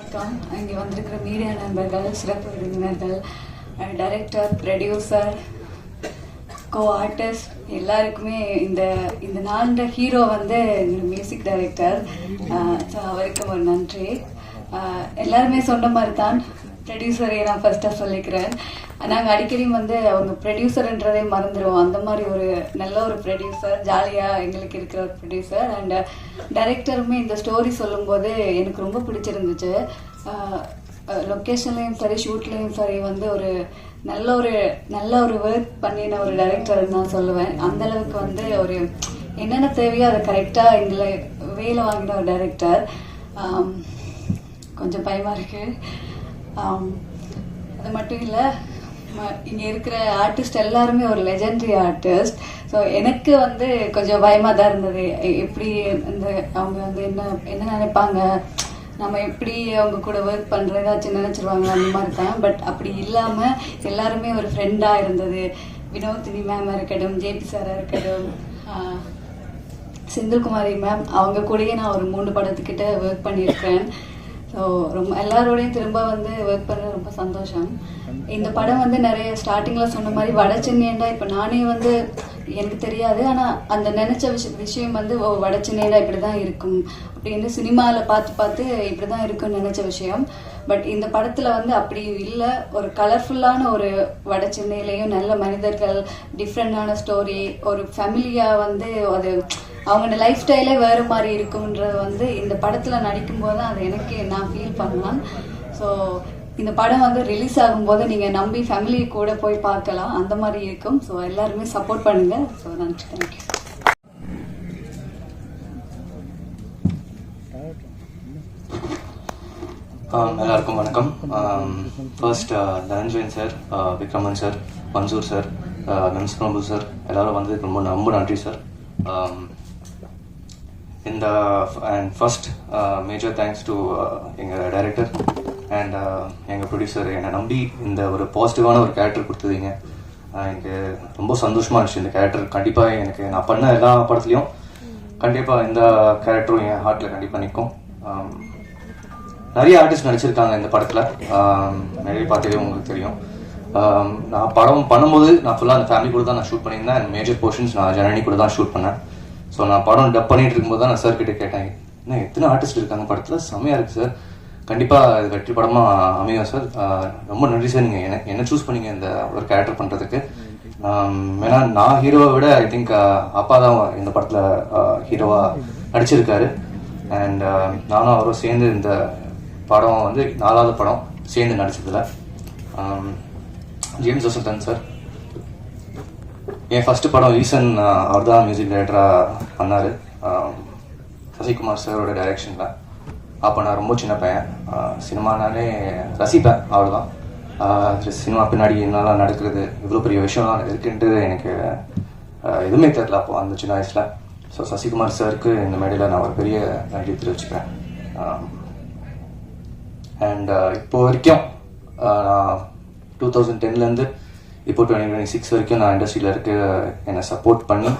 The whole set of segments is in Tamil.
வணக்கம். இங்கே வந்திருக்கிற மீடியா நண்பர்கள், சிறப்பு விருந்தினர்கள், டைரக்டர், ப்ரொடியூசர், கோ ஆர்டிஸ்ட் எல்லாருக்குமே இந்த இந்த நாளோட ஹீரோ வந்து மியூசிக் டைரக்டர். ஸோ அவருக்கு ஒரு நன்றி. எல்லாருமே சொன்ன மாதிரி தான் ப்ரொடியூசரை நான் ஃபர்ஸ்ட்டாக சொல்லிக்கிறேன். நாங்கள் அடிக்கடி வந்து அவங்க ப்ரொடியூசர்ன்றதே மறந்துடுவோம். அந்த மாதிரி ஒரு நல்ல ஒரு ப்ரொடியூசர், ஜாலியாக எங்களுக்கு இருக்கிற ஒரு ப்ரொடியூசர். அண்ட் டைரக்டருமே இந்த ஸ்டோரி சொல்லும்போது எனக்கு ரொம்ப பிடிச்சிருந்துச்சு. லொக்கேஷன்லேயும் சரி, ஷூட்லேயும் சரி வந்து ஒரு நல்ல ஒரு ஒர்க் பண்ணின ஒரு டைரக்டர்னு நான் சொல்லுவேன். அந்தளவுக்கு வந்து ஒரு என்னென்ன தேவையோ அதை கரெக்டாக எங்களை வேலை வாங்கின ஒரு டைரக்டர். கொஞ்சம் பயமாக இருக்குது. அது மட்டும் இல்லை, இங்கே இருக்கிற ஆர்டிஸ்ட் எல்லாருமே ஒரு லெஜெண்டரி ஆர்டிஸ்ட். ஸோ எனக்கு வந்து கொஞ்சம் பயமாக தான் இருந்தது. எப்படி இந்த அவங்க வந்து என்ன நினைப்பாங்க, நம்ம எப்படி அவங்க கூட ஒர்க் பண்ணுறது ஏதாச்சும் நினச்சிருவாங்க அந்த மாதிரி தான். பட் அப்படி இல்லாமல் எல்லாருமே ஒரு ஃப்ரெண்டாக இருந்தது. வினோதினி மேம் இருக்கட்டும், ஜேபி சாராக இருக்கட்டும், செந்தில்குமாரி மேம், அவங்க கூடயே நான் ஒரு 3 படத்துக்கிட்ட ஒர்க் பண்ணியிருக்கேன். ஸோ ரொம்ப எல்லாரோடையும் திரும்ப வந்து ஒர்க் பண்ண ரொம்ப சந்தோஷம். இந்த படம் வந்து நிறைய ஸ்டார்டிங்கில் சொன்ன மாதிரி வட சென்னைண்டா இப்போ நானே வந்து எனக்கு தெரியாது, ஆனால் அந்த நினச்ச விஷயம் வந்து வட சென்னைண்டா இப்படி தான் இருக்கும் அப்படின்னு சினிமாவில் பார்த்து இப்படி தான் இருக்குன்னு நினச்ச விஷயம். பட் இந்த படத்தில் வந்து அப்படி இல்லை. ஒரு கலர்ஃபுல்லான ஒரு வட சென்னையிலையும் நல்ல மனிதர்கள், டிஃப்ரெண்டான ஸ்டோரி, ஒரு ஃபேமிலியாக வந்து அது அவங்களோட லைஃப் ஸ்டைலே வேறு மாதிரி இருக்குன்றது வந்து இந்த படத்தில் நடிக்கும்போது தான் அது எனக்கு நான் ஃபீல் பண்ணலாம். ஸோ இந்த படம் வந்து ரிலீஸ் ஆகும்போது நீங்கள் நம்பி ஃபேமிலி கூட போய் பார்க்கலாம், அந்த மாதிரி இருக்கும். ஸோ எல்லாருமே சப்போர்ட் பண்ணுங்கள். ஸோ நன்றி, தேங்க்யூ. எல்லாருக்கும் வணக்கம். First Dhananjayan sir, Vikraman sir, Mansoor sir, மெம்ஸ் பிரபு சார், எல்லாரும் வந்து ரொம்ப நன்றி சார். இந்த and first major thanks to எங்கள் டைரக்டர் அண்ட் எங்கள் ப்ரொடியூசர். என்னை நம்பி இந்த ஒரு பாசிட்டிவான ஒரு கேரக்டர் கொடுத்ததீங்க. எனக்கு ரொம்ப சந்தோஷமாக இருந்துச்சு. இந்த கேரக்டர் கண்டிப்பாக எனக்கு நான் பண்ண எல்லா படத்துலையும் கண்டிப்பாக இந்த கேரக்டரும் என் ஹார்ட்டில் கண்டிப்பாக நிற்கும். நிறைய ஆர்டிஸ்ட் நடிச்சிருக்காங்க இந்த படத்தில், நிறைய பார்த்ததே உங்களுக்கு தெரியும். நான் படம் பண்ணும்போது நான் ஃபுல்லாக அந்த ஃபேமிலி கூட தான் நான் ஷூட் பண்ணியிருந்தேன். அண்ட் மேஜர் போர்ஷன்ஸ் நான் ஜனனி கூட தான் ஷூட் பண்ணேன். ஸோ நான் படம் டப் பண்ணிட்டு இருக்கும்போது தான் நான் சார் கிட்டே கேட்டேன், இன்னும் எத்தனை ஆர்டிஸ்ட் இருக்காங்க படத்தில், செம்மையாக இருக்குது சார், கண்டிப்பாக அது வெற்றி படமாக அமையும் சார். ரொம்ப நன்றி சார், நீங்கள் என்ன சூஸ் பண்ணீங்க இந்த ஒரு கேரக்டர் பண்ணுறதுக்கு. ஏன்னா நான் ஹீரோவை விட ஐ திங்க் அப்பா தான் இந்த படத்தில் ஹீரோவாக நடிச்சிருக்காரு. அண்ட் நானும் அவரும் சேர்ந்து இந்த படம் வந்து 4வது படம் சேர்ந்து நடிச்சதில். ஜேம்ஸ் ஜோசப்டன் சார், என் ஃபஸ்ட்டு படம் ஈசன் அவர் தான் மியூசிக் டைரக்டராக பண்ணார், சசிகுமார் சாரோட டைரக்ஷனில். அப்போ நான் ரொம்ப சின்ன பையன், சினிமானாலே ரசிப்பேன், அவ்வளோதான். சினிமா பின்னாடி என்னெல்லாம் நடக்கிறது, இவ்வளோ பெரிய விஷயம்லாம் இருக்குன்ட்டு எனக்கு எதுவுமே தெரில அப்போ அந்த சின்ன வயசில். ஸோ சசிகுமார் சாருக்கு இந்த மேடையில் நான் ஒரு பெரிய நன்றி தெரிவிச்சுக்கிறேன். அண்ட் இப்போ வரைக்கும் நான் 2010லேருந்து இப்போ 2026 வரைக்கும் நான் இண்டஸ்ட்ரியில் இருக்க என்னை சப்போர்ட் பண்ணி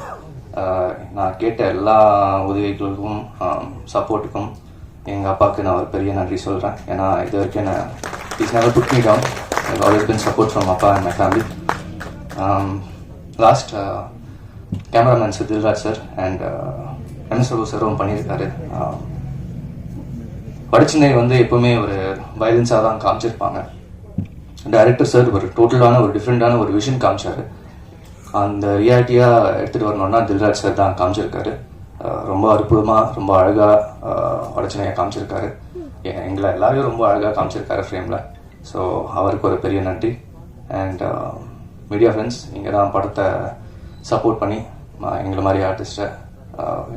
நான் கேட்ட எல்லா உதவிகளுக்கும் சப்போர்ட்டுக்கும் எங்கள் அப்பாவுக்கு நான் ஒரு பெரிய நன்றி சொல்கிறேன். ஏன்னா இது வரைக்கும் என்ன is never put me down. I always been support from அப்பா and my family. Last cameraman sir Dilraj sir and MS Prabhu சாரும் பண்ணியிருக்காரு. வடச்சென்னை வந்து எப்போவுமே ஒரு வயலன்ஸாக தான் காமிச்சிருப்பாங்க. டைரக்டர் சார் ஒரு டோட்டலான ஒரு டிஃப்ரெண்டான ஒரு விஷன் காமிச்சாரு. அந்த ரியாலிட்டியாக எடுத்துகிட்டு வரணும்னா தில்ராஜ் சார் தான் காமிச்சிருக்காரு. ரொம்ப அற்புதமாக, ரொம்ப அழகாக வடச்சென்னையை காமிச்சிருக்காரு. எங்களை எல்லாரையும் ரொம்ப அழகாக காமிச்சிருக்காரு ஃப்ரேமில். ஸோ அவருக்கு ஒரு பெரிய நன்றி. அண்ட் மீடியா ஃப்ரெண்ட்ஸ், நீங்கள் தான் படத்தை சப்போர்ட் பண்ணி எங்களை மாதிரி ஆர்டிஸ்ட்டை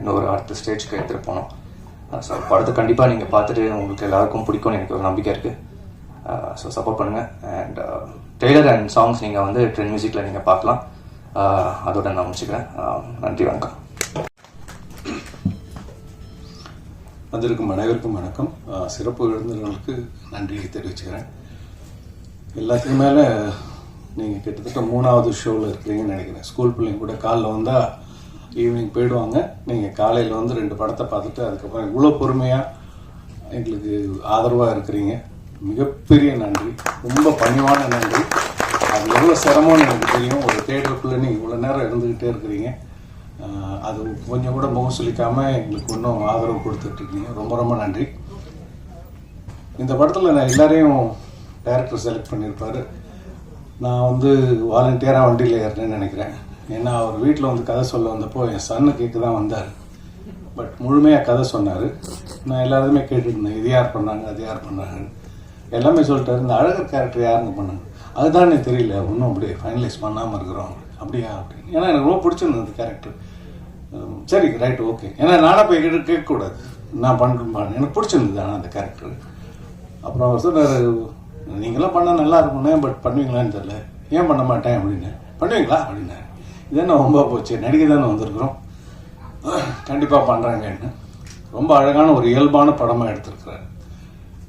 இன்னொரு அடுத்த ஸ்டேஜ்க்கு எடுத்துகிட்டு போனோம். ஸோ படத்தை கண்டிப்பாக நீங்கள் பார்த்துட்டு உங்களுக்கு எல்லாருக்கும் பிடிக்கும்னு எனக்கு ஒரு நம்பிக்கை இருக்குது. ஸோ சப்போர்ட் பண்ணுங்கள். அண்ட் ட்ரெய்லர் அண்ட் சாங்ஸ் நீங்கள் வந்து ட்ரெண்ட் மியூசிக்கில் நீங்கள் பார்க்கலாம். அதோட நான் முடிச்சுக்கிறேன். நன்றி, வணக்கம். வந்திருக்கும் அனைவருக்கும் வணக்கம். சிறப்பு விருந்தினர்களுக்கு நன்றி தெரிவிச்சுக்கிறேன். எல்லாத்துக்கும் மேலே நீங்கள் கிட்டத்தட்ட 3வது ஷோவில் இருக்கிறீங்கன்னு நினைக்கிறேன். ஸ்கூல் பிள்ளைங்க கூட காலைல வந்தால் ஈவினிங் போயிடுவாங்க. நீங்கள் காலையில் வந்து 2 படத்தை பார்த்துட்டு அதுக்கப்புறம் இவ்வளோ பொறுமையாக எங்களுக்கு ஆதரவாக இருக்கிறீங்க. மிகப்பெரிய நன்றி, ரொம்ப பணிவான நன்றி. அது எவ்வளோ சிரமம்னு எனக்கு தெரியும். ஒரு தேட்டருக்குள்ளே நீங்கள் இவ்வளோ நேரம் இருந்துக்கிட்டே இருக்கிறீங்க. அது கொஞ்சம் கூட முகம் சொல்லிக்காமல் எங்களுக்கு இன்னும் ஆதரவு கொடுத்துட்ருக்கீங்க. ரொம்ப ரொம்ப நன்றி. இந்த படத்தில் நான் எல்லாரையும் டைரக்டர் செலக்ட் பண்ணியிருப்பார். நான் வந்து வாலண்டியராக வண்டியில் ஏறினேன்னு நினைக்கிறேன். ஏன்னா அவர் வீட்டில் வந்து கதை சொல்ல வந்தப்போ என் சன்னு கேட்க தான் வந்தார். பட் முழுமையாக கதை சொன்னார். நான் எல்லாருமே கேட்டுருந்தேன், இது யார் பண்ணாங்க, அது யார் பண்ணாங்க, எல்லாமே சொல்லிட்டாரு. இந்த அழகர் கேரக்டர் யாருங்க பண்ணாங்க, அதுதான் எனக்கு தெரியல, இன்னும் அப்படியே ஃபைனலைஸ் பண்ணாமல் இருக்கிறோம் அப்படியா அப்படின்னு. ஏன்னா எனக்கு ரொம்ப பிடிச்சிருந்தது அந்த கேரக்டர். சரி ரைட் ஓகே. ஏன்னா நானாக போய் கேட்கக்கூடாது, நான் பண்ணுறேன், எனக்கு பிடிச்சிருந்தது. ஆனால் அந்த கேரக்டர் அப்புறம் அவர் சொன்னார், நீங்களாம் பண்ணால் நல்லா இருக்கும்னே, பட் பண்ணுவீங்களான்னு தெரியல, ஏன் பண்ண மாட்டேன் அப்படின்னு. பண்ணுவீங்களா அப்படின்னா, இதென்ன ரொம்ப போச்சு, நடிகை தானே வந்திருக்கிறோம், கண்டிப்பாக பண்ணுறாங்கன்னு. ரொம்ப அழகான ஒரு இயல்பான படமாக எடுத்திருக்கிறார்.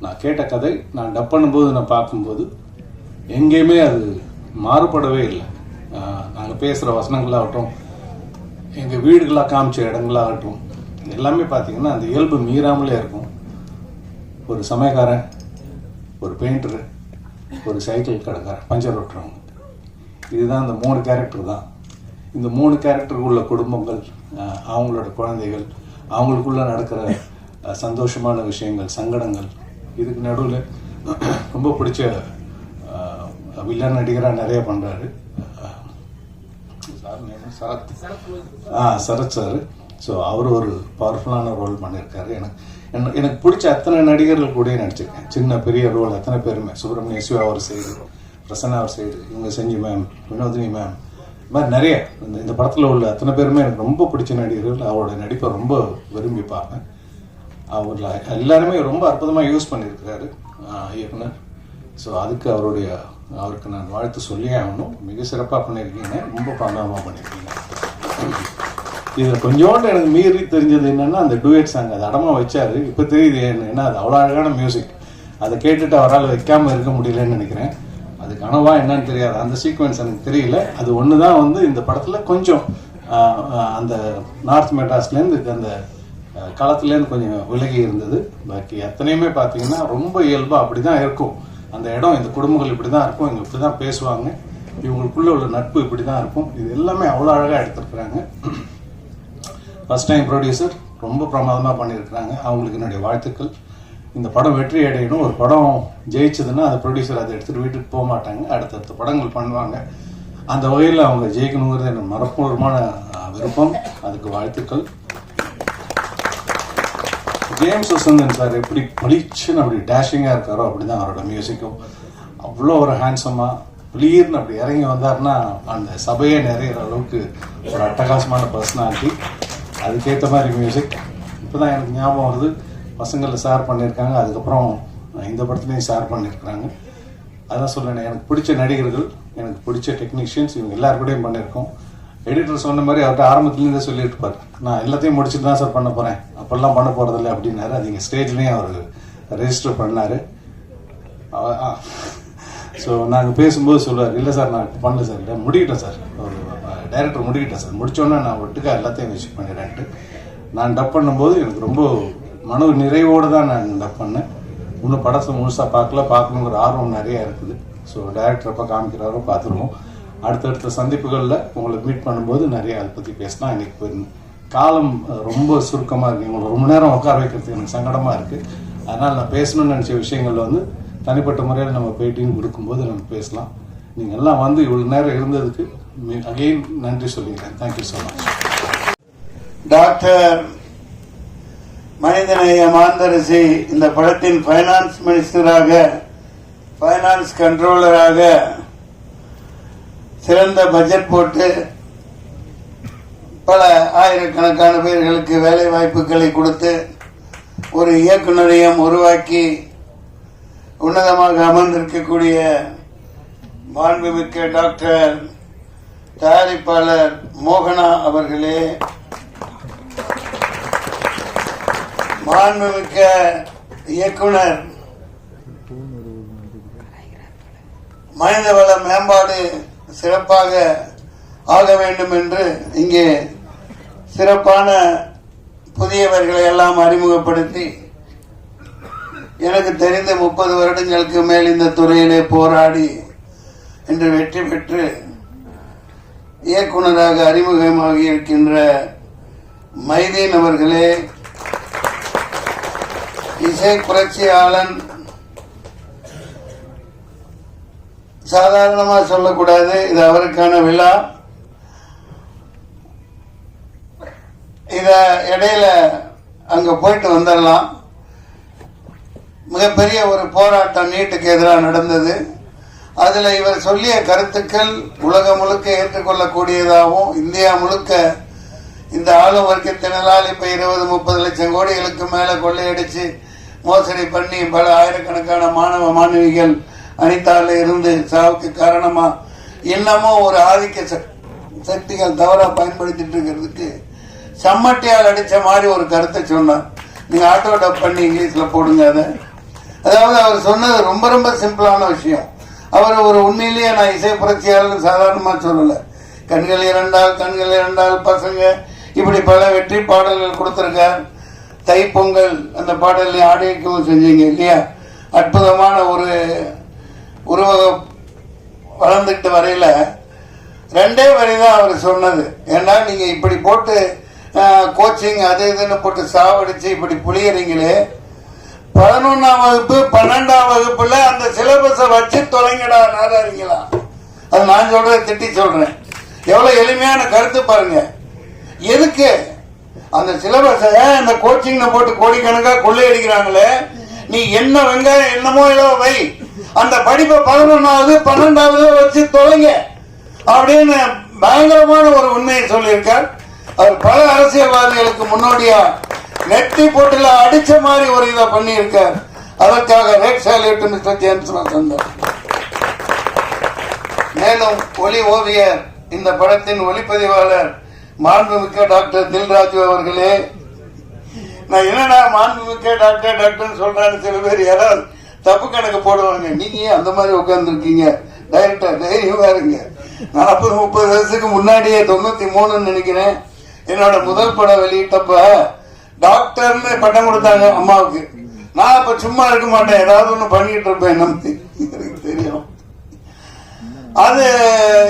நான் கேட்ட கதை நான் டப் பண்ணும்போது நான் பார்க்கும்போது எங்கேயுமே அது மாறுபடவே இல்லை. நாங்கள் பேசுகிற வசனங்களாகட்டும், எங்கள் வீடுகளாக காமிச்ச இடங்களாகட்டும், எல்லாமே பார்த்தீங்கன்னா அந்த இயல்பு மீறாமலே இருக்கும். ஒரு சமயக்காரன், ஒரு பெயிண்டரு, ஒரு சைக்கிள் கடைக்காரன், பஞ்சர் ஓட்டுறவங்க, இதுதான் அந்த 3 கேரக்டர் தான். இந்த 3 கேரக்டருக்கு உள்ள குடும்பங்கள், அவங்களோட குழந்தைகள், அவங்களுக்குள்ள நடக்கிற சந்தோஷமான விஷயங்கள், சங்கடங்கள், இதுக்கு நடுவில் ரொம்ப பிடிச்ச வில்லன் நடிகராக நிறைய பண்ணுறாரு சரத் சார். ஸோ அவர் ஒரு பவர்ஃபுல்லான ரோல் பண்ணியிருக்காரு. எனக்கு பிடிச்ச அத்தனை நடிகர்கள் கூட நடிச்சிருக்கேன். சின்ன பெரிய ரோல் அத்தனை பேருமே, சுப்பிரமணிய சிவா அவர் சைடு, பிரசன்னா அவர் சைடு, இவங்க செஞ்சி மேம், வினோதினி மேம், இது மாதிரி நிறைய இந்த படத்தில் உள்ள அத்தனை பேருமே எனக்கு ரொம்ப பிடிச்ச நடிகர்கள். அவரோட நடிப்பை ரொம்ப விரும்பி பார்ப்பேன். அவரில் எல்லாருமே ரொம்ப அற்புதமாக யூஸ் பண்ணியிருக்கிறாரு இயக்குனர். ஸோ அதுக்கு அவருக்கு நான் வாழ்த்து சொல்லியே ஆகணும். மிக சிறப்பாக பண்ணியிருக்கீங்க, ரொம்ப பரவாயில்லாமல் பண்ணியிருக்கீங்க. இதில் கொஞ்சோண்டு எனக்கு மீறி தெரிஞ்சது என்னென்னா அந்த டூயட் சாங், அது அடமாக வச்சார். இப்போ தெரியுது ஏன்னா அது அவ்வளோ அழகான மியூசிக். அதை கேட்டுட்டு அவரால் வைக்காமல் இருக்க முடியலன்னு நினைக்கிறேன். அது கனவா என்னன்னு தெரியாது, அந்த சீக்வன்ஸ் எனக்கு தெரியல. அது ஒன்று தான் வந்து இந்த படத்தில் கொஞ்சம் அந்த நார்த் மெட்ராஸ்லேருந்து அந்த களத்துலேருந்து கொஞ்சம் விலகி இருந்தது. பாக்கி அத்தனையுமே பார்த்தீங்கன்னா ரொம்ப இயல்பாக அப்படி தான் இருக்கும். அந்த இடம், இந்த குடும்பங்கள் இப்படி தான் இருக்கும், இவங்க இப்படி தான் பேசுவாங்க, இவங்களுக்குள்ள உள்ள நட்பு இப்படி தான் இருக்கும். இது எல்லாமே அவ்வளோ அழகாக எடுத்துருக்குறாங்க. ஃபர்ஸ்ட் டைம் ப்ரொடியூசர் ரொம்ப பிரமாதமாக பண்ணியிருக்கிறாங்க. அவங்களுக்கு என்னுடைய வாழ்த்துக்கள். இந்த படம் வெற்றி அடையணும். ஒரு படம் ஜெயிச்சதுன்னா அந்த ப்ரொடியூசர் அதை எடுத்துகிட்டு வீட்டுக்கு போக மாட்டாங்க, அடுத்தடுத்த படங்கள் பண்ணுவாங்க. அந்த வகையில் அவங்க ஜெயிக்கணுங்கிறது எனக்கு மனப்பூர்வமான விருப்பம். அதுக்கு வாழ்த்துக்கள். ஜேம்ஸ் வசந்தன் சார் எப்படி பளிச்சுன்னு அப்படி டேஷிங்காக இருக்காரோ அப்படி தான் அவரோட மியூசிக்கும். அவ்வளோ ஒரு ஹேண்ட்ஸமாக ப்ளீர்னு அப்படி இறங்கி வந்தார்னா அந்த சபையே நிறையிற அளவுக்கு ஒரு அட்டகாசமான பர்சனாலிட்டி. அதுக்கேற்ற மாதிரி மியூசிக். இப்போ தான் எனக்கு ஞாபகம் வருது, பசங்களில் ஷேர் பண்ணியிருக்காங்க, அதுக்கப்புறம் இந்த படத்துலையும் ஷேர் பண்ணியிருக்கிறாங்க. அதான் சொல்லேன், எனக்கு பிடிச்ச நடிகர்கள், எனக்கு பிடிச்ச டெக்னீஷியன்ஸ், இவங்க எல்லாருக்கூடையும் பண்ணியிருக்கோம். எடிட்டர் சொன்ன மாதிரி அவர்கிட்ட ஆரம்பத்துலேருந்தே சொல்லிட்டு இருப்பார், நான் எல்லாத்தையும் முடிச்சுட்டு தான் சார் பண்ண போகிறேன், அப்பெல்லாம் பண்ண போகிறதில்ல அப்படின்னாரு. அது இங்கே ஸ்டேஜ்லேயும் அவர் ரெஜிஸ்டர் பண்ணார். ஸோ நாங்கள் பேசும்போது சொல்லுவார், இல்லை சார் நான் பண்ணல சார், இல்லை முடிக்கிட்டேன் சார், ஒரு டைரக்டர் முடிக்கிட்டேன் சார், முடித்தோன்னே நான் ஒட்டுக்கா எல்லாத்தையும் வச்சு பண்ணிடுறேன்ட்டு. நான் டப் பண்ணும்போது எனக்கு ரொம்ப மன நிறைவோடு தான் நான் டப் பண்ணேன். இன்னும் படத்தை முழுசாக பார்க்கணுங்கிற ஆர்வம் நிறையா இருக்குது. ஸோ டைரக்டர் எப்போ காமிக்கிறாரோ பார்த்துருவோம். அடுத்தடுத்த சந்திப்புகளில் உங்களை மீட் பண்ணும்போது நிறைய அதை பற்றி பேசினா. இன்னைக்கு காலம் ரொம்ப சுருக்கமாக இருக்குது, உங்களை ரொம்ப நேரம் உட்கார வைக்கிறதுக்கு எனக்கு சங்கடமாக இருக்குது. அதனால் நான் பேசணும்னு நினச்ச விஷயங்கள் வந்து தனிப்பட்ட முறையில் நம்ம பேட்டின்னு கொடுக்கும்போது நம்ம பேசலாம். நீங்கள் எல்லாம் வந்து இவ்வளோ நேரம் இருந்ததுக்கு அகெயின் நன்றி சொல்லிக்கிறேன். Thank you so much. டாக்டர் மனிதநேய மாந்தரசி இந்த படத்தின் ஃபைனான்ஸ் மினிஸ்டராக, ஃபைனான்ஸ் கண்ட்ரோலராக சிறந்த பட்ஜெட் போட்டு பல ஆயிரக்கணக்கான பேர்களுக்கு வேலை வாய்ப்புகளை கொடுத்து ஒரு இயக்குநரையும் உருவாக்கி உன்னதமாக அமர்ந்திருக்கக்கூடிய மாண்புமிக்க டாக்டர் தயாரிப்பாளர் மோகனா அவர்களே, மாண்புமிக்க இயக்குனர், மனிதவள மேம்பாடு சிறப்பாக ஆக வேண்டும் என்று இங்கே சிறப்பான புதியவர்களை எல்லாம் அறிமுகப்படுத்தி எனக்கு தெரிந்த 30 வருடங்களுக்கு மேல் இந்த துறையிலே போராடி இன்று வெற்றி பெற்று இயக்குனராக அறிமுகமாகி இருக்கின்ற மைதீன் அவர்களே, இசை புரட்சியாளன் சாதாரணமா சொல்லக்கூடாது, இது அவருக்கான விழா. இத இடையில அங்க போயிட்டு வந்துடலாம். மிகப்பெரிய ஒரு போராட்டம் நீட்டுக்கு எதிராக நடந்தது. அதுல இவர் சொல்லிய கருத்துக்கள் உலகம் முழுக்க ஏற்றுக்கொள்ளக்கூடியதாகவும், இந்தியா முழுக்க இந்த ஆளும் வர்க்கத்தினரால் இப்ப 20-30 லட்சம் கோடிகளுக்கு மேல கொள்ளையடிச்சு மோசடி பண்ணி பல ஆயிரக்கணக்கான மாணவ மாணவிகள் அனிதால இருந்து சாவுக்கு காரணமா இன்னமும் ஒரு ஆதிக்க சக்திகள் தவறா பயன்படுத்திட்டு இருக்கிறதுக்கு சம்மட்டியால் அடிச்ச மாதிரி ஒரு கருத்தை சொன்னார். நீங்க ஆட்டோ டப் பண்ணி இங்கிலீஷ்ல போடுங்க. அதாவது அவர் சொன்னது ரொம்ப ரொம்ப சிம்பிளான விஷயம். அவர் ஒரு உண்மையிலேயே நான் இசை புரட்சியாளர் சாதாரணமா சொல்லல. கண்கள் இரண்டால் பசங்க இப்படி பல வெற்றி பாடல்கள் கொடுத்திருக்கார். தைப்பொங்கல் அந்த பாடல் ஆடியோக்கவும் செஞ்சீங்க இல்லையா? அற்புதமான ஒரு உருவகம் வளர்ந்துட்டு வரையில 2 வரிதான் அவர் சொன்னது. ஏன்னா நீங்க இப்படி போட்டு கோச்சிங் அது இதுன்னு போட்டு சாவடிச்சு இப்படி புளியறீங்களே, 11ஆம் வகுப்பு 12ஆம் வகுப்புல அந்த சிலபஸை வச்சு தொலைங்கடா நாதாரிங்களா. அது நான் சொல்றதை திட்டி சொல்றேன். எவ்வளவு எளிமையான கருத்து பாருங்க. எதுக்கு அந்த சிலபஸ அந்த கோச்சிங் போட்டு கோடிக்கணக்கா கொள்ளையடிக்கிறாங்களே, நீ என்ன வெங்காயம் என்னமோ ஏதோ வை, அந்த படிப்பை 11ஆவது 12ஆவது வச்சு தொலைங்க அப்படின்னு பயங்கரமான ஒரு உண்மையை சொல்லியிருக்கார். அவர் பல அரசியல்வாதிகளுக்கு முன்னோடியா நெத்தி போட்டுல அடிச்ச மாதிரி ஒரு இதை பண்ணி இருக்கார். அதற்காக ரெட் சால்யூட் மிஸ்டர் ஜேம்ஸ் வசந்தர். மேலும் ஒளி ஓவியர், இந்த படத்தின் ஒளிப்பதிவாளர் மாண்புமிக்க டாக்டர் தில்ராஜு அவர்களே. நான் என்னடா மாண்புமிக்க டாக்டர் சொல்றான்னு சில பேர் யாராவது தப்பு கணக்கு போடுவாங்க. நீங்க அந்த மாதிரி உட்கார்ந்து இருக்கீங்க. டைரக்டர் தைரியமா இருங்க. 40-30 வருஷத்துக்கு முன்னாடியே 93 நினைக்கிறேன் என்னோட முதல் படம் வெளியிட்டப்ப டாக்டர்னு பட்டம் கொடுத்தாங்க அம்மாவுக்கு. நான் அப்ப சும்மா இருக்க மாட்டேன், ஏதாவது ஒண்ணு பண்ணிட்டு இருப்பேன். எனக்கு தெரியும். அது